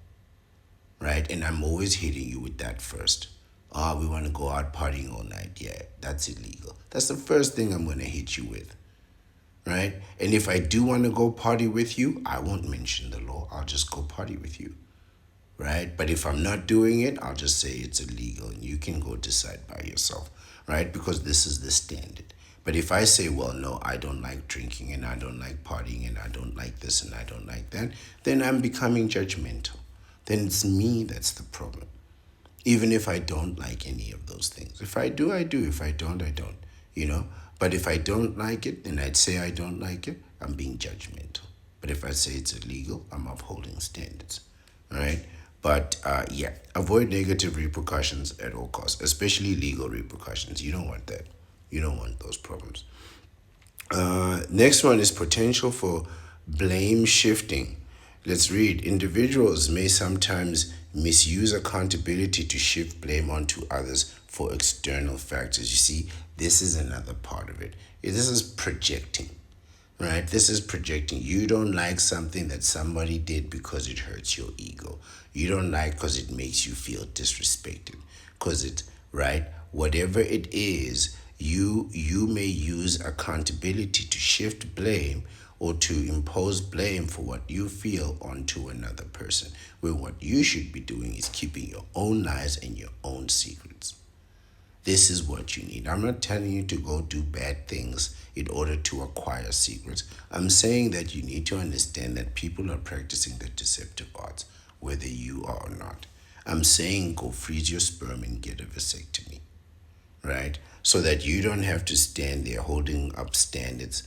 right? And I'm always hitting you with that first. We want to go out partying all night. Yeah, that's illegal. That's the first thing I'm going to hit you with, right? And if I do want to go party with you, I won't mention the law. I'll just go party with you, right? But if I'm not doing it, I'll just say it's illegal and you can go decide by yourself, right? Because this is the standard. But if I say, well, no, I don't like drinking and I don't like partying and I don't like this and I don't like that, then I'm becoming judgmental. Then it's me that's the problem. Even if I don't like any of those things. If I do, I do. If I don't, I don't. But if I don't like it, then I'd say I don't like it. I'm being judgmental. But if I say it's illegal, I'm upholding standards. All right? But yeah, avoid negative repercussions at all costs, especially legal repercussions. You don't want that. You don't want those problems. Next one is potential for blame shifting. Let's read. Individuals may sometimes misuse accountability to shift blame onto others for external factors. You see, this is another part of it. This is projecting, right? This is projecting. You don't like something that somebody did because it hurts your ego. You don't like because it makes you feel disrespected. Because it, right? Whatever it is, you may use accountability to shift blame or to impose blame for what you feel onto another person, where what you should be doing is keeping your own lies and your own secrets. This is what you need. I'm not telling you to go do bad things in order to acquire secrets. I'm saying that you need to understand that people are practicing the deceptive arts, whether you are or not. I'm saying go freeze your sperm and get a vasectomy, right? So that you don't have to stand there holding up standards,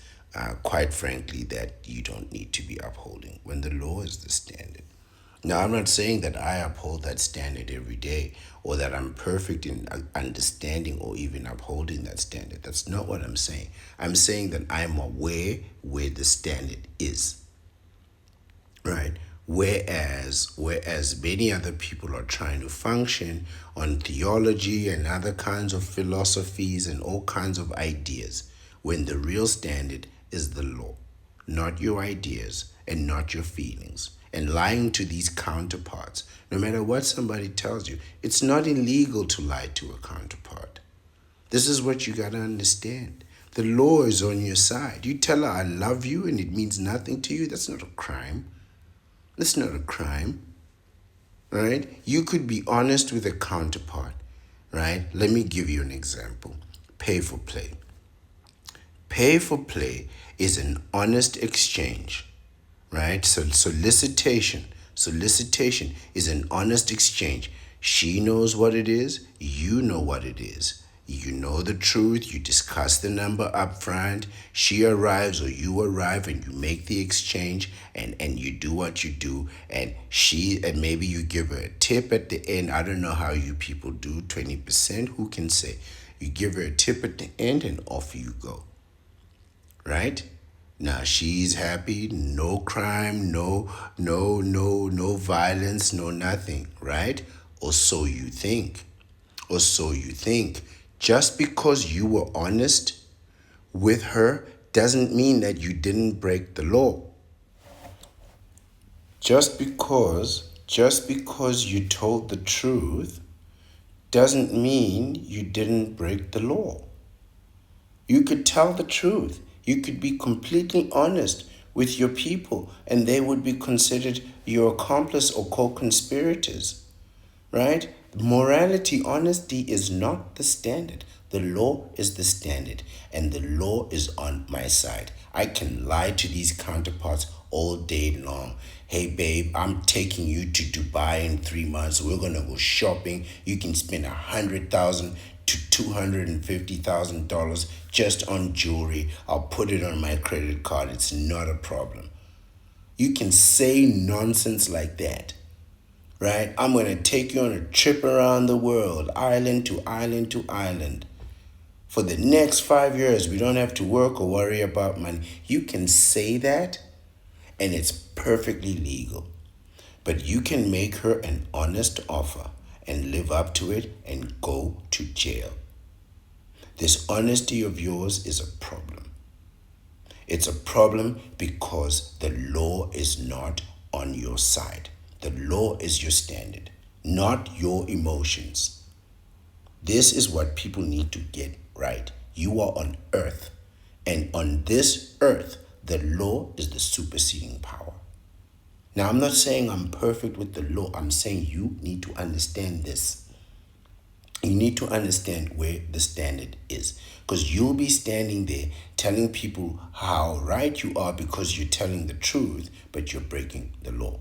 quite frankly, that you don't need to be upholding when the law is the standard. Now, I'm not saying that I uphold that standard every day or that I'm perfect in understanding or even upholding that standard. That's not what I'm saying. I'm saying that I'm aware where the standard is, right? Whereas many other people are trying to function on theology and other kinds of philosophies and all kinds of ideas, when the real standard is the law, not your ideas and not your feelings and lying to these counterparts. No matter what somebody tells you, it's not illegal to lie to a counterpart. This is what you got to understand. The law is on your side. You tell her, I love you, and it means nothing to you. That's not a crime. That's not a crime. Right? You could be honest with a counterpart. Right? Let me give you an example. Pay for play. Pay for play is an honest exchange. Right? So solicitation is an honest exchange. She knows what it is, you know what it is. You know the truth, you discuss the number up front, she arrives or you arrive and you make the exchange and you do what you do and maybe you give her a tip at the end. I don't know how you people do 20%, who can say? You give her a tip at the end and off you go. Right? Now she's happy, no crime, no violence, no nothing, right? Or so you think. Or so you think. Just because you were honest with her doesn't mean that you didn't break the law. Just because you told the truth doesn't mean you didn't break the law. You could tell the truth. You could be completely honest with your people and they would be considered your accomplice or co-conspirators, right? Morality, honesty is not the standard. The law is the standard and the law is on my side. I can lie to these counterparts all day long. Hey babe, I'm taking you to Dubai in 3 months. We're gonna go shopping. You can spend $100,000 to $250,000 just on jewelry. I'll put it on my credit card. It's not a problem. You can say nonsense like that, right? I'm going to take you on a trip around the world, island to island to island. For the next 5 years, we don't have to work or worry about money. You can say that, and it's perfectly legal. But you can make her an honest offer and live up to it and go to jail. This honesty of yours is a problem. It's a problem because the law is not on your side. The law is your standard, not your emotions. This is what people need to get right. You are on earth, and on this earth, the law is the superseding power. Now, I'm not saying I'm perfect with the law. I'm saying you need to understand this. You need to understand where the standard is. Because you'll be standing there telling people how right you are because you're telling the truth, but you're breaking the law.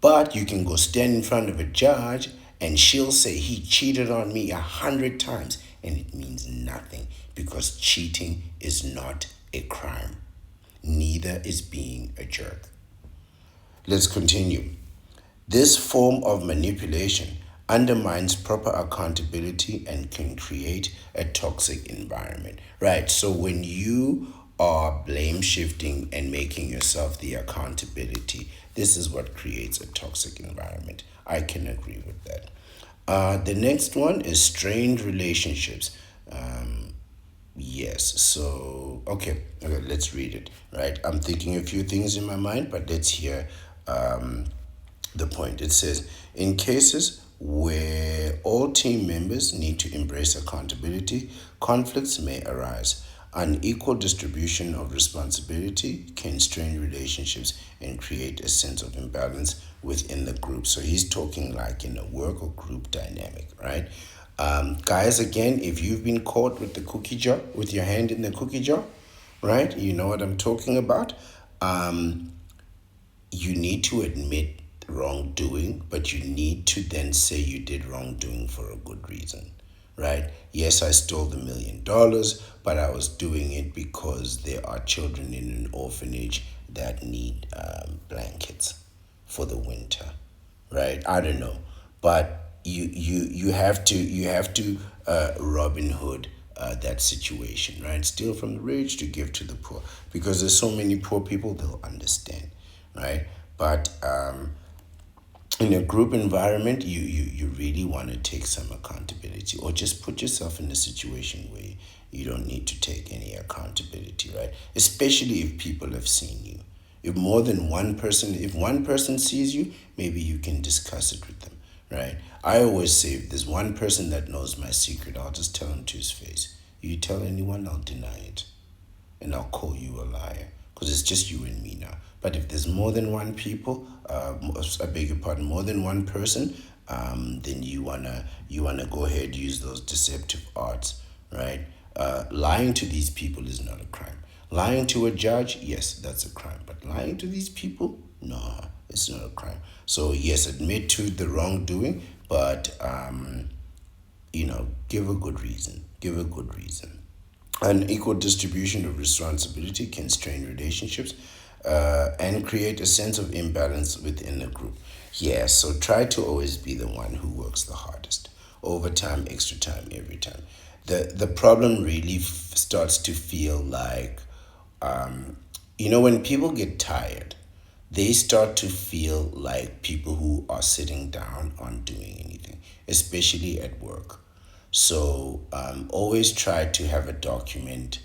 But you can go stand in front of a judge and she'll say he cheated on me 100 times. And it means nothing because cheating is not a crime. Neither is being a jerk. Let's continue. This form of manipulation undermines proper accountability and can create a toxic environment. Right, so when you are blame shifting and making yourself the accountability, this is what creates a toxic environment. I can agree with that. The next one is strained relationships. Yes, so, okay, let's read it, right? I'm thinking a few things in my mind, but let's hear the point. It says, in cases where all team members need to embrace accountability, conflicts may arise. Unequal distribution of responsibility can strain relationships and create a sense of imbalance within the group. So he's talking like in a work or group dynamic, right? Guys, again, if you've been caught with the cookie jar, with your hand in the cookie jar, right? You know what I'm talking about. You need to admit wrongdoing, but you need to then say you did wrongdoing for a good reason, right? Yes, I stole the $1 million, but I was doing it because there are children in an orphanage that need blankets for the winter, right? I don't know, but you have to Robin Hood that situation, right? Steal from the rich to give to the poor, because there's so many poor people, they'll understand, right? But in a group environment, you really want to take some accountability, or just put yourself in a situation where you don't need to take any accountability, right? Especially if people have seen you. If one person sees you, maybe you can discuss it with them, right? I always say, if there's one person that knows my secret, I'll just tell him to his face. You tell anyone, I'll deny it, and I'll call you a liar, because it's just you and me now. But if there's more than one people, I beg your pardon, more than one person, then you wanna go ahead, use those deceptive arts, right? Lying to these people is not a crime. Lying to a judge, yes, that's a crime. But lying to these people, no, it's not a crime. So yes, admit to the wrongdoing, but give a good reason. Give a good reason. An equal distribution of responsibility can strain relationships and create a sense of imbalance within a group. Yeah, so try to always be the one who works the hardest. Overtime, extra time, every time. The problem really starts to feel like, when people get tired, they start to feel like people who are sitting down aren't doing anything, especially at work. So always try to have a document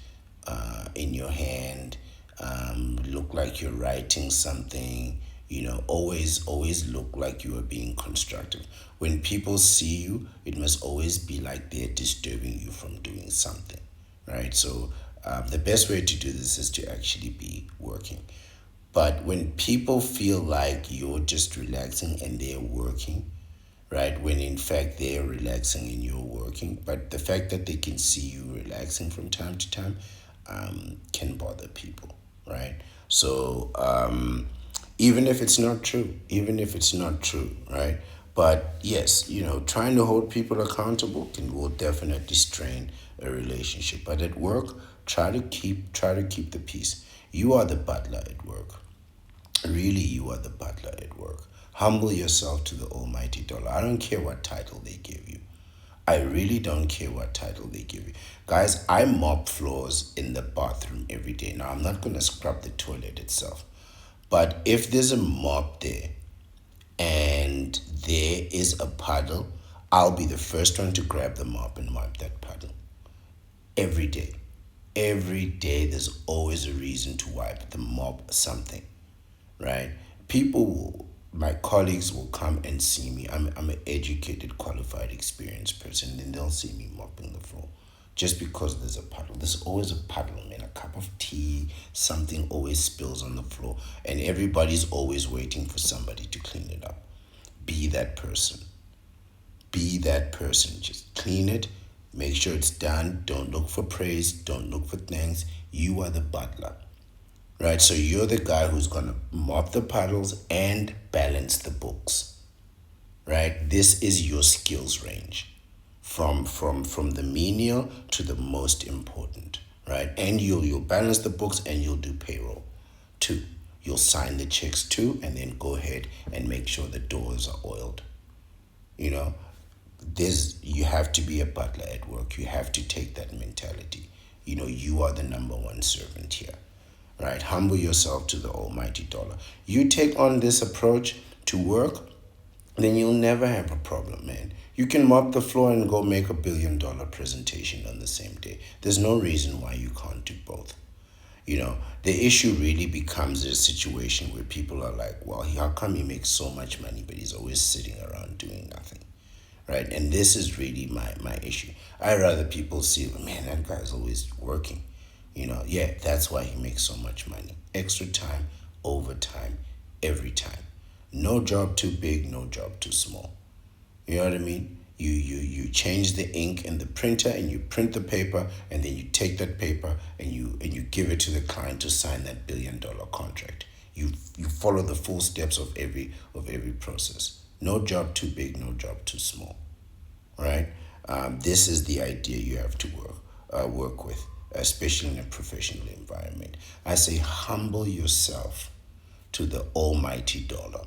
in your hand, look like you're writing something. Always look like you are being constructive. When people see you, it must always be like they're disturbing you from doing something, right? So the best way to do this is to actually be working. But when people feel like you're just relaxing and they're working, right? When in fact they're relaxing and you're working, but the fact that they can see you relaxing from time to time can bother people, right? So even if it's not true, right? But yes, trying to hold people accountable will definitely strain a relationship. But at work, try to keep the peace. You are the butler at work. Really, you are the butler at work. Humble yourself to the almighty dollar. I don't care what title they give you. I really don't care what title they give you. Guys, I mop floors in the bathroom every day. Now, I'm not going to scrub the toilet itself. But if there's a mop there and there is a puddle, I'll be the first one to grab the mop and mop that puddle. Every day. Every day, there's always a reason to wipe the mop something, right? My colleagues will come and see me. I'm an educated, qualified, experienced person, and they'll see me mopping the floor. Just because there's a puddle. There's always a puddle, man. A cup of tea, something always spills on the floor, and everybody's always waiting for somebody to clean it up. Be that person. Be that person. Just clean it. Make sure it's done. Don't look for praise. Don't look for thanks. You are the butler, right? So you're the guy who's gonna mop the puddles and balance the books, right? This is your skills range, from the menial to the most important, right? And you'll balance the books and you'll do payroll too. You'll sign the checks too, and then go ahead and make sure the doors are oiled. You know, you have to be a butler at work. You have to take that mentality. You are the number one servant here, right? Humble yourself to the almighty dollar. You take on this approach to work, then you'll never have a problem, man. You can mop the floor and go make $1 billion presentation on the same day. There's no reason why you can't do both. The issue really becomes a situation where people are like, well, how come he makes so much money, but he's always sitting around doing nothing? Right? And this is really my issue. I rather people see, man, that guy's always working. Yeah, that's why he makes so much money. Extra time, overtime, every time. No job too big, no job too small. You know what I mean? You change the ink in the printer and you print the paper, and then you take that paper and you give it to the client to sign that $1 billion contract. You follow the full steps of every process. No job too big, no job too small. Right? This is the idea you have to work with, especially in a professional environment. I say humble yourself to the almighty dollar.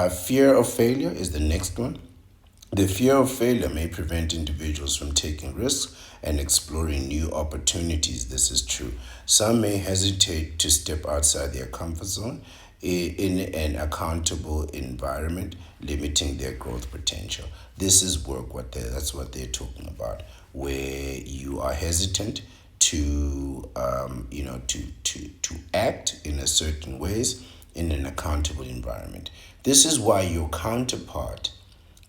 Fear of failure is the next one. The fear of failure may prevent individuals from taking risks and exploring new opportunities. This is true. Some may hesitate to step outside their comfort zone in an accountable environment, limiting their growth potential. This is that's what they're talking about, where you are hesitant to to act in a certain ways in an accountable environment. This is why your counterpart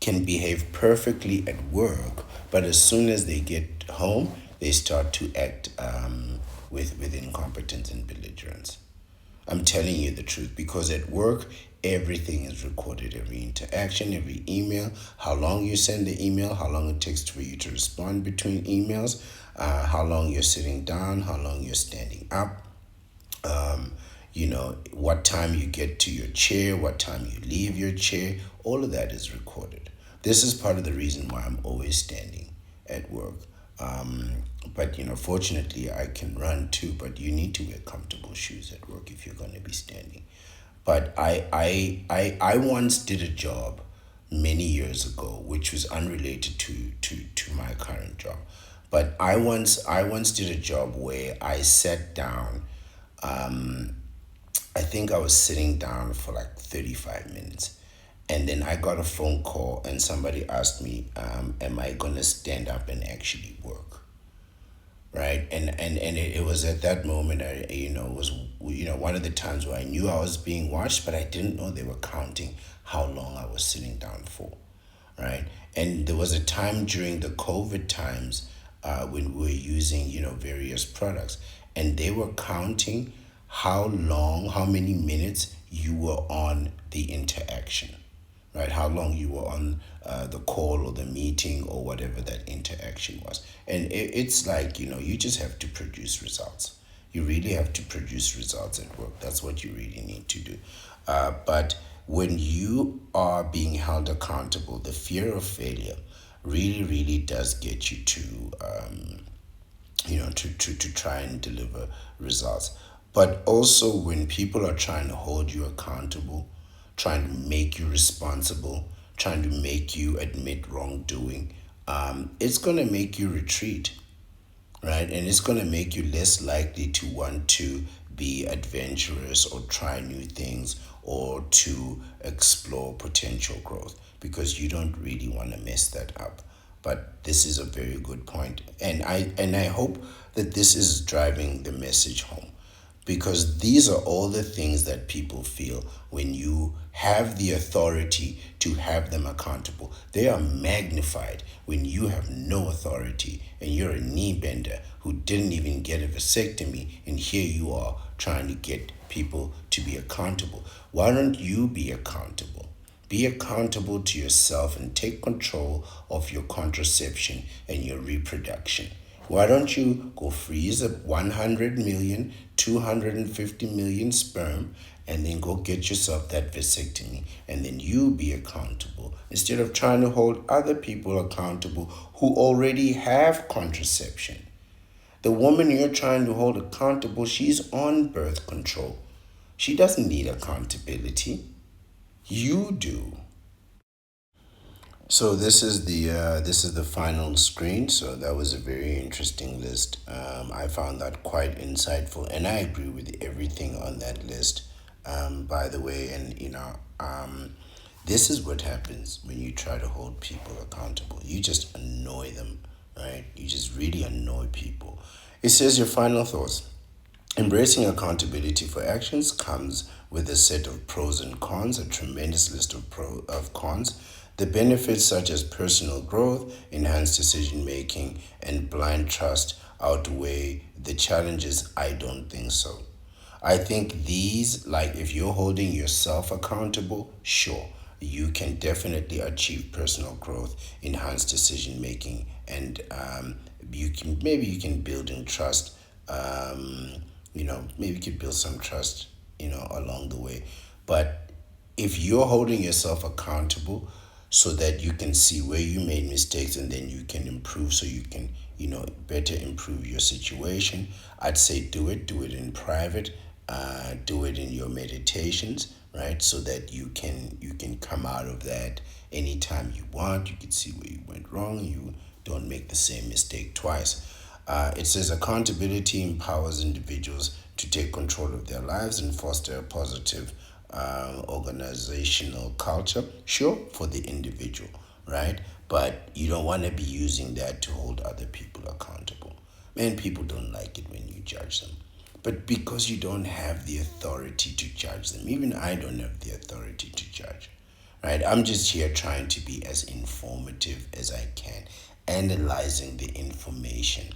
can behave perfectly at work, but as soon as they get home, they start to act with incompetence and belligerence. I'm telling you the truth because at work, everything is recorded, every interaction, every email, how long you send the email, how long it takes for you to respond between emails, how long you're sitting down, how long you're standing up, what time you get to your chair, what time you leave your chair, all of that is recorded. This is part of the reason why I'm always standing at work. But fortunately, I can run too. But you need to wear comfortable shoes at work if you're going to be standing. But I once did a job many years ago, which was unrelated to my current job. But I once did a job where I sat down. I think I was sitting down for like 35 minutes. And then I got a phone call and somebody asked me, am I going to stand up and actually work? Right. And it was at that moment, was, one of the times where I knew I was being watched, but I didn't know they were counting how long I was sitting down for. Right. And there was a time during the COVID times when we were using, various products, and they were counting how long, how many minutes you were on the interaction, right? How long you were on the call or the meeting or whatever that interaction was. And it's like, you just have to produce results. You really have to produce results at work. That's what you really need to do. But when you are being held accountable, the fear of failure really, really does get you to try and deliver results. But also when people are trying to hold you accountable, trying to make you responsible, trying to make you admit wrongdoing, it's going to make you retreat, right? And it's going to make you less likely to want to be adventurous or try new things or to explore potential growth because you don't really want to mess that up. But this is a very good point, and I hope that this is driving the message home because these are all the things that people feel when you have the authority to have them accountable. They are magnified when you have no authority and you're a knee bender who didn't even get a vasectomy, and here you are trying to get people to be accountable. Why don't you be accountable? Be accountable to yourself and take control of your contraception and your reproduction. Why don't you go freeze a 100 million, 250 million sperm and then go get yourself that vasectomy and then you be accountable instead of trying to hold other people accountable who already have contraception. The woman you're trying to hold accountable, she's on birth control. She doesn't need accountability. You do. So this is the final screen. So that was a very interesting list. I found that quite insightful, and I agree with everything on that list. By the way, and this is what happens when you try to hold people accountable. You just annoy them, right? You just really annoy people. It says your final thoughts. Embracing accountability for actions comes with a set of pros and cons, a tremendous list of cons. The benefits such as personal growth, enhanced decision making, and blind trust outweigh the challenges. I don't think so. I think these, like if you're holding yourself accountable, sure, you can definitely achieve personal growth, enhanced decision making, and you can build in trust. Maybe you could build some trust, along the way. But if you're holding yourself accountable so that you can see where you made mistakes and then you can improve so you can, better improve your situation, I'd say do it in private, do it in your meditations, right? So that you can come out of that anytime you want. You can see where you went wrong. You don't make the same mistake twice. It says accountability empowers individuals to take control of their lives and foster a positive organizational culture. Sure, for the individual, right? But you don't want to be using that to hold other people accountable. Man, people don't like it when you judge them. But because you don't have the authority to judge them, even I don't have the authority to judge, right? I'm just here trying to be as informative as I can, analyzing the information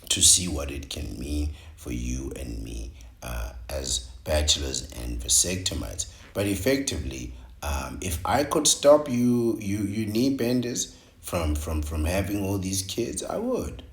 to see what it can mean for you and me as bachelors and vasectomites. But effectively, if I could stop you knee benders from having all these kids, I would.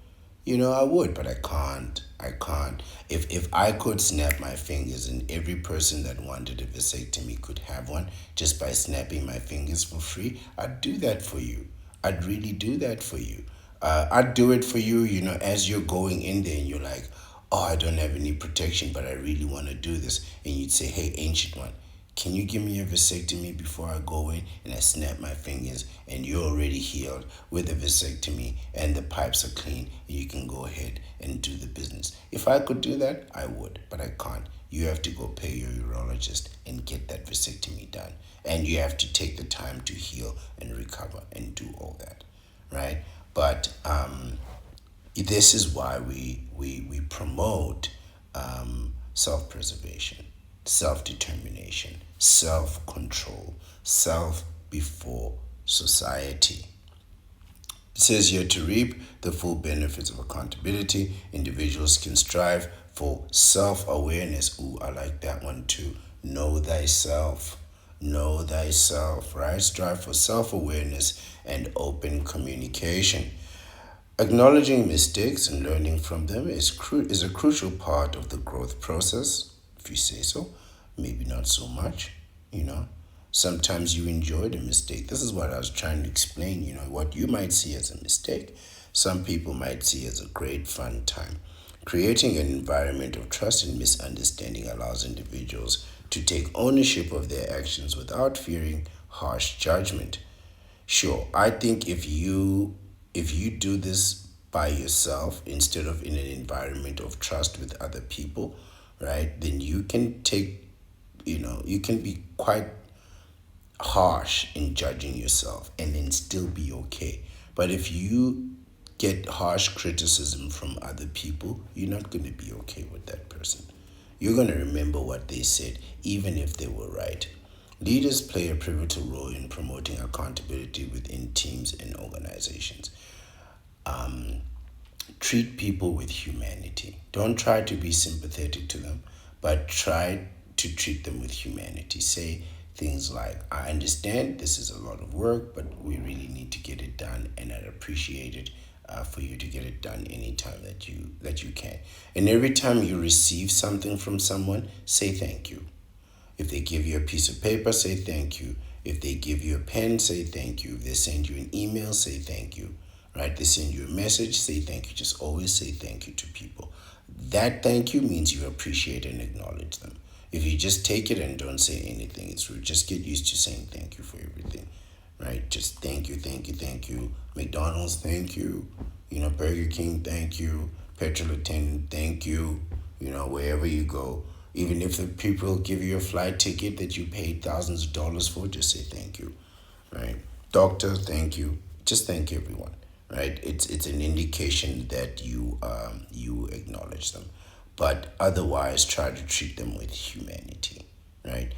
I would, but I can't. I can't. If I could snap my fingers and every person that wanted a vasectomy could have one just by snapping my fingers for free, I'd do that for you. I'd really do that for you. I'd do it for you, as you're going in there and you're like, oh, I don't have any protection, but I really want to do this. And you'd say, hey, ancient one, can you give me a vasectomy before I go in? And I snap my fingers and you're already healed with a vasectomy and the pipes are clean and you can go ahead and do the business. If I could do that, I would, but I can't. You have to go pay your urologist and get that vasectomy done. And you have to take the time to heal and recover and do all that, right? But this is why we promote self-preservation, self-determination, self-control, self before society. It says here, to reap the full benefits of accountability, individuals can strive for self-awareness. Ooh, I like that one too. Know thyself. Know thyself, right? Strive for self-awareness and open communication. Acknowledging mistakes and learning from them is a crucial part of the growth process, if you say so. Maybe not so much, you know. Sometimes you enjoy the mistake. This is what I was trying to explain, what you might see as a mistake, some people might see as a great fun time. Creating an environment of trust and misunderstanding allows individuals to take ownership of their actions without fearing harsh judgment. Sure, I think if you do this by yourself instead of in an environment of trust with other people, right, then you can you can be quite harsh in judging yourself and then still be okay. But if you get harsh criticism from other people, you're not going to be okay with that person. You're going to remember what they said, even if they were right. Leaders play a pivotal role in promoting accountability within teams and organizations. Treat people with humanity. Don't try to be sympathetic to them, but try to treat them with humanity. Say things like, I understand this is a lot of work, but we really need to get it done, and I'd appreciate it for you to get it done anytime that you can. And every time you receive something from someone, say thank you. If they give you a piece of paper, say thank you. If they give you a pen, say thank you. If they send you an email, say thank you. Right? They send you a message, say thank you. Just always say thank you to people. That thank you means you appreciate and acknowledge them. If you just take it and don't say anything, it's rude. Just get used to saying thank you for everything. Right? Just thank you, thank you, thank you. McDonald's, thank you. Burger King, thank you. Petrol attendant, thank you. Wherever you go. Even if the people give you a flight ticket that you paid thousands of dollars for, just say thank you. Right? Doctor, thank you. Just thank everyone. Right? It's an indication that you acknowledge them. But otherwise, try to treat them with humanity. Right?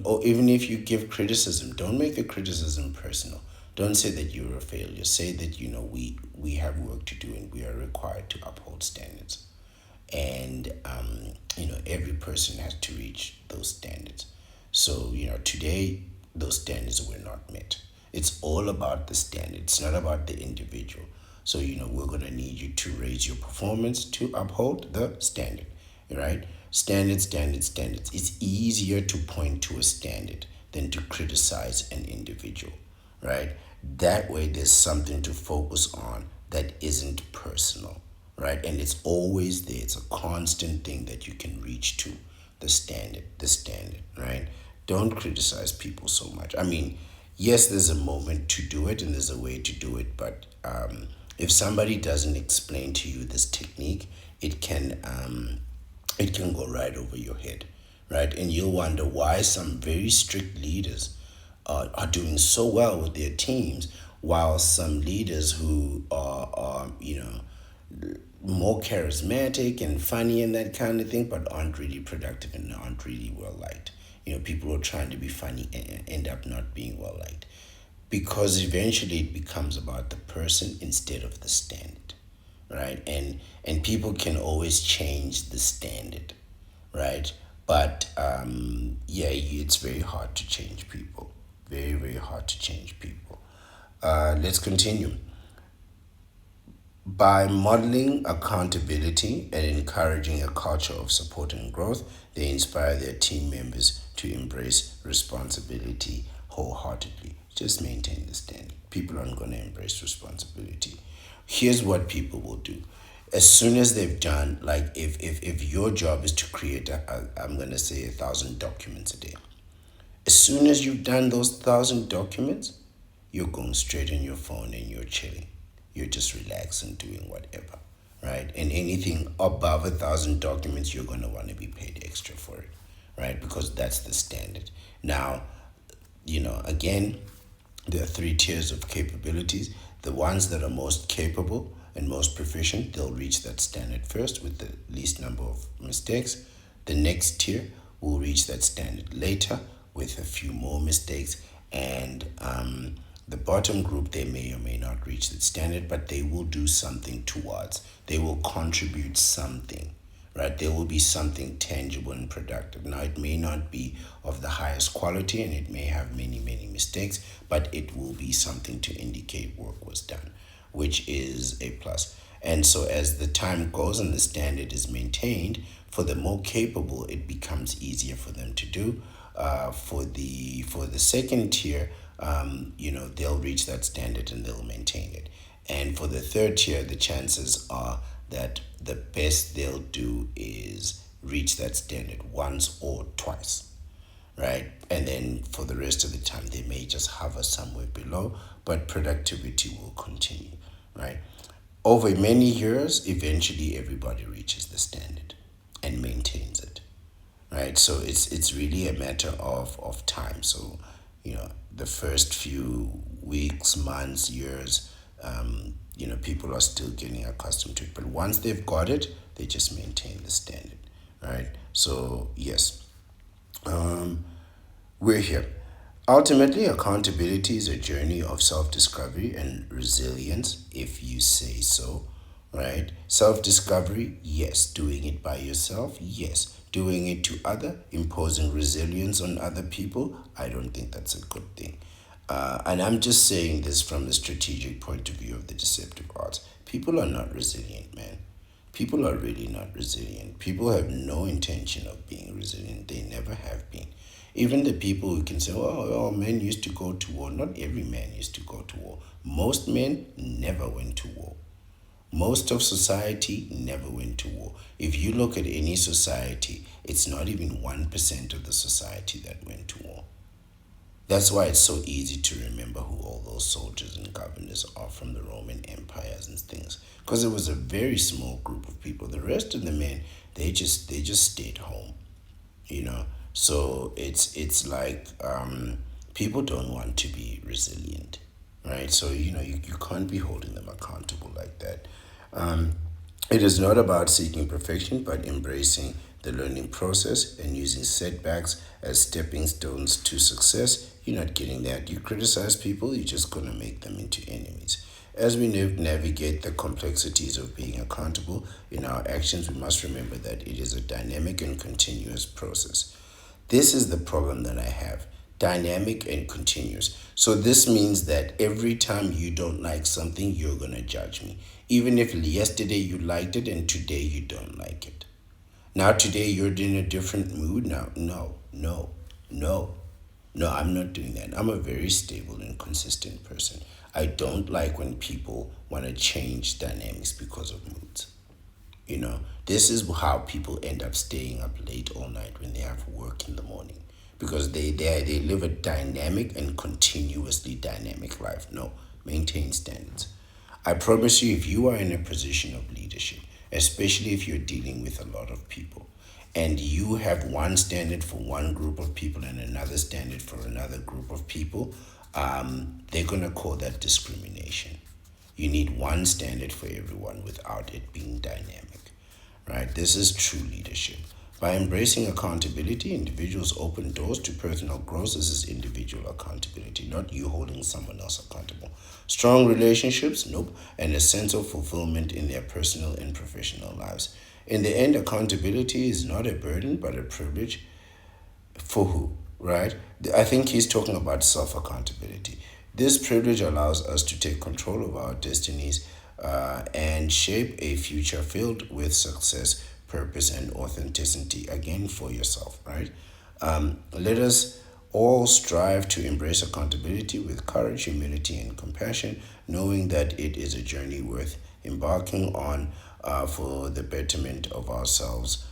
Or even if you give criticism, don't make the criticism personal. Don't say that you're a failure. Say that we have work to do and we are required to uphold standards. And every person has to reach those standards. So today those standards were not met. It's all about the standard. It's not about the individual. So we're going to need you to raise your performance to uphold the standard, right? Standards. It's easier to point to a standard than to criticize an individual, right? That way there's something to focus on that isn't personal, right? And it's always there. It's a constant thing that you can reach to, the standard, right? Don't criticize people so much. I mean, yes, there's a moment to do it and there's a way to do it, but if somebody doesn't explain to you this technique, it can go right over your head, right? And you'll wonder why some very strict leaders are doing so well with their teams, while some leaders who are more charismatic and funny and that kind of thing, but aren't really productive and aren't really well liked. People who are trying to be funny and end up not being well liked, because eventually it becomes about the person instead of the standard, right? And people can always change the standard, right? But yeah, it's very hard to change people. Very, very hard to change people. Let's continue. By modeling accountability and encouraging a culture of support and growth, they inspire their team members to embrace responsibility wholeheartedly. Just maintain the standard. People aren't going to embrace responsibility. Here's what people will do. As soon as they've done, like if your job is to create, I'm going to say 1,000 documents a day. As soon as you've done those 1,000 documents, you're going straight in your phone and you're chilling. You're just relaxing, doing whatever, right? And anything above 1,000 documents, you're going to want to be paid extra for it, right? Because that's the standard. Now, again, there are three tiers of capabilities. The ones that are most capable and most proficient, they'll reach that standard first with the least number of mistakes. The next tier will reach that standard later with a few more mistakes. And the bottom group, they may or may not reach that standard, but they will do something towards. They will contribute something, right? There will be something tangible and productive. Now, it may not be of the highest quality and it may have many, many mistakes, but it will be something to indicate work was done, which is a plus. And so as the time goes and the standard is maintained, for the more capable, it becomes easier for them to do. For the second tier, they'll reach that standard and they'll maintain it. And for the third tier, the chances are that the best they'll do is reach that standard once or twice, right? And then for the rest of the time, they may just hover somewhere below, but productivity will continue, right? Over many years, eventually everybody reaches the standard and maintains it, right? So it's really a matter of time. So the first few weeks, months, years, people are still getting accustomed to it. But once they've got it, they just maintain the standard, right? So yes, we're here. Ultimately, accountability is a journey of self discovery and resilience, if you say so, right? Self discovery, yes. Doing it by yourself, yes. Doing it to other, imposing resilience on other people, I don't think that's a good thing. And I'm just saying this from the strategic point of view of the deceptive arts. People are not resilient, man. People are really not resilient. People have no intention of being resilient. They never have been. Even the people who can say, men used to go to war. Not every man used to go to war. Most men never went to war. Most of society never went to war. If you look at any society, it's not even 1% of the society that went to war. That's why it's so easy to remember who all those soldiers and governors are from the Roman empires and things. Because it was a very small group of people. The rest of the men, they just stayed home, you know. So it's like people don't want to be resilient, right? So you can't be holding them accountable like that. It is not about seeking perfection, but embracing the learning process and using setbacks as stepping stones to success. You're not getting that. You criticize people, you're just going to make them into enemies. As we navigate the complexities of being accountable in our actions, we must remember that it is a dynamic and continuous process. This is the problem that I have: dynamic and continuous. So this means that every time you don't like something, you're going to judge me. Even if yesterday you liked it and today you don't like it. Now today you're in a different mood. Now, no, I'm not doing that. I'm a very stable and consistent person. I don't like when people want to change dynamics because of moods. This is how people end up staying up late all night when they have work in the morning, because they live a dynamic and continuously dynamic life. No, maintain standards. I promise you, if you are in a position of leadership, especially if you're dealing with a lot of people, and you have one standard for one group of people and another standard for another group of people, they're going to call that discrimination. You need one standard for everyone without it being dynamic, right? This is true leadership. By embracing accountability, individuals open doors to personal growth. This is individual accountability, not you holding someone else accountable. Strong relationships, nope, and a sense of fulfillment in their personal and professional lives. In the end, accountability is not a burden but a privilege for who, right? I think he's talking about self accountability. This privilege allows us to take control of our destinies and shape a future filled with success, purpose, and authenticity. Again, for yourself, right? Let us all strive to embrace accountability with courage, humility, and compassion, knowing that it is a journey worth embarking on for the betterment of ourselves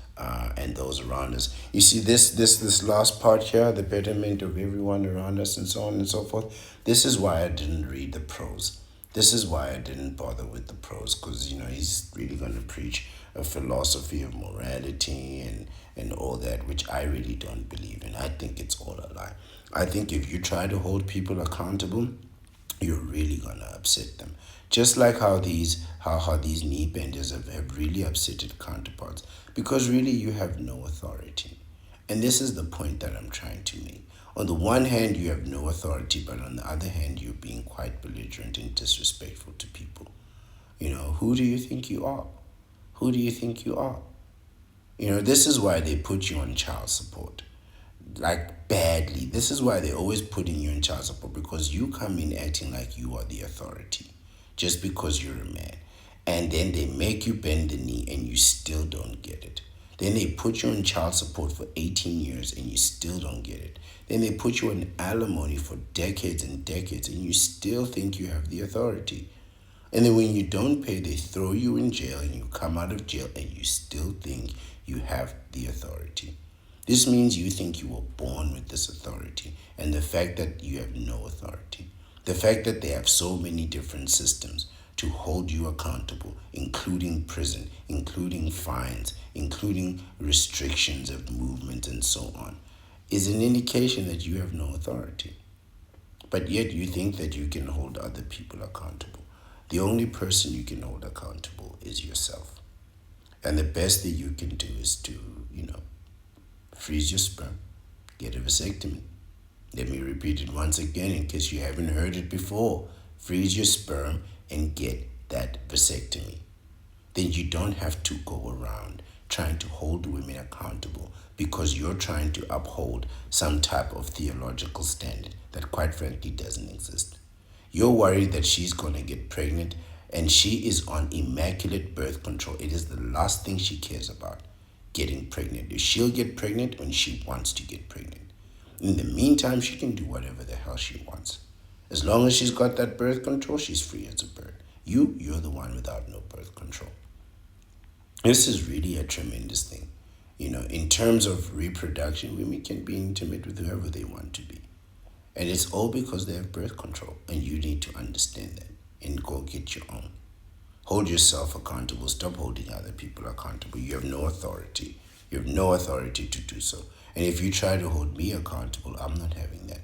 and those around us. You see, this last part here, the betterment of everyone around us, and so on and so forth. This is why I didn't read the prose. This is why I didn't bother with the prose, because he's really going to preach a philosophy of morality and all that, which I really don't believe in. I think it's all a lie. I think if you try to hold people accountable, you're really gonna upset them. Just like how these knee benders have really upsetted counterparts. Because really you have no authority. And this is the point that I'm trying to make. On the one hand, you have no authority, but on the other hand, you're being quite belligerent and disrespectful to people. Who do you think you are? Who do you think you are? This is why they put you on child support. Like badly. This is why they're always putting you in child support, because you come in acting like you are the authority just because you're a man. And then they make you bend the knee and you still don't get it. Then they put you on child support for 18 years and you still don't get it. Then they put you on alimony for decades and decades and you still think you have the authority. And then when you don't pay, they throw you in jail and you come out of jail and you still think you have the authority. This means you think you were born with this authority, and the fact that you have no authority. The fact that they have so many different systems to hold you accountable, including prison, including fines, including restrictions of movement and so on, is an indication that you have no authority. But yet you think that you can hold other people accountable. The only person you can hold accountable is yourself. And the best that you can do is to, freeze your sperm, get a vasectomy. Let me repeat it once again in case you haven't heard it before. Freeze your sperm and get that vasectomy. Then you don't have to go around trying to hold women accountable because you're trying to uphold some type of theological standard that quite frankly doesn't exist. You're worried that she's going to get pregnant and she is on immaculate birth control. It is the last thing she cares about, getting pregnant. She'll get pregnant when she wants to get pregnant. In the meantime, she can do whatever the hell she wants. As long as she's got that birth control, she's free as a bird. You're the one without no birth control. This is really a tremendous thing. In terms of reproduction, women can be intimate with whoever they want to be. And it's all because they have birth control. And you need to understand that and go get your own. Hold yourself accountable. Stop holding other people accountable. You have no authority. You have no authority to do so. And if you try to hold me accountable, I'm not having that.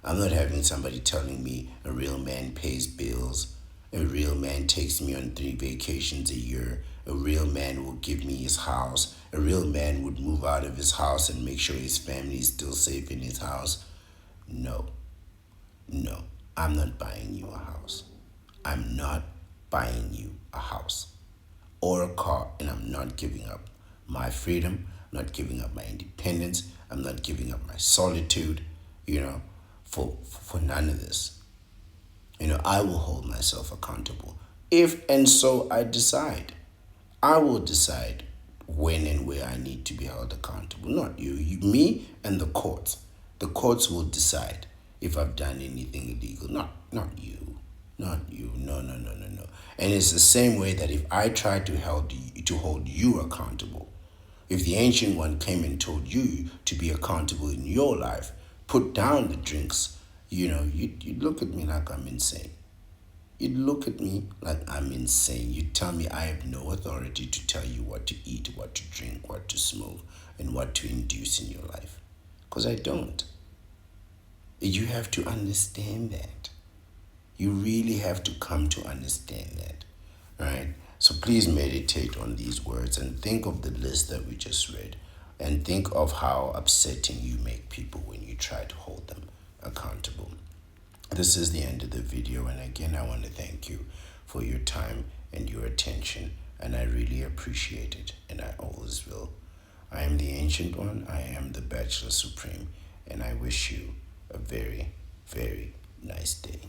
I'm not having somebody telling me a real man pays bills. A real man takes me on 3 vacations a year. A real man will give me his house. A real man would move out of his house and make sure his family is still safe in his house. No. I'm not buying you a house. I'm not buying you a house or a car, and I'm not giving up my freedom. I'm not giving up my independence. I'm not giving up my solitude, for none of this. I will hold myself accountable. If and so I decide, I will decide when and where I need to be held accountable. Not you, me and the courts. The courts will decide if I've done anything illegal. Not you. Not you. No. And it's the same way that if I tried to hold you accountable, if the Ancient One came and told you to be accountable in your life, put down the drinks, you'd look at me like I'm insane. You'd look at me like I'm insane. You'd tell me I have no authority to tell you what to eat, what to drink, what to smoke, and what to induce in your life. Because I don't. You have to understand that. You really have to come to understand that, right? So please meditate on these words and think of the list that we just read and think of how upsetting you make people when you try to hold them accountable. This is the end of the video, and again, I want to thank you for your time and your attention, and I really appreciate it, and I always will. I am the Ancient One, I am the Bachelor Supreme, and I wish you a very, very nice day.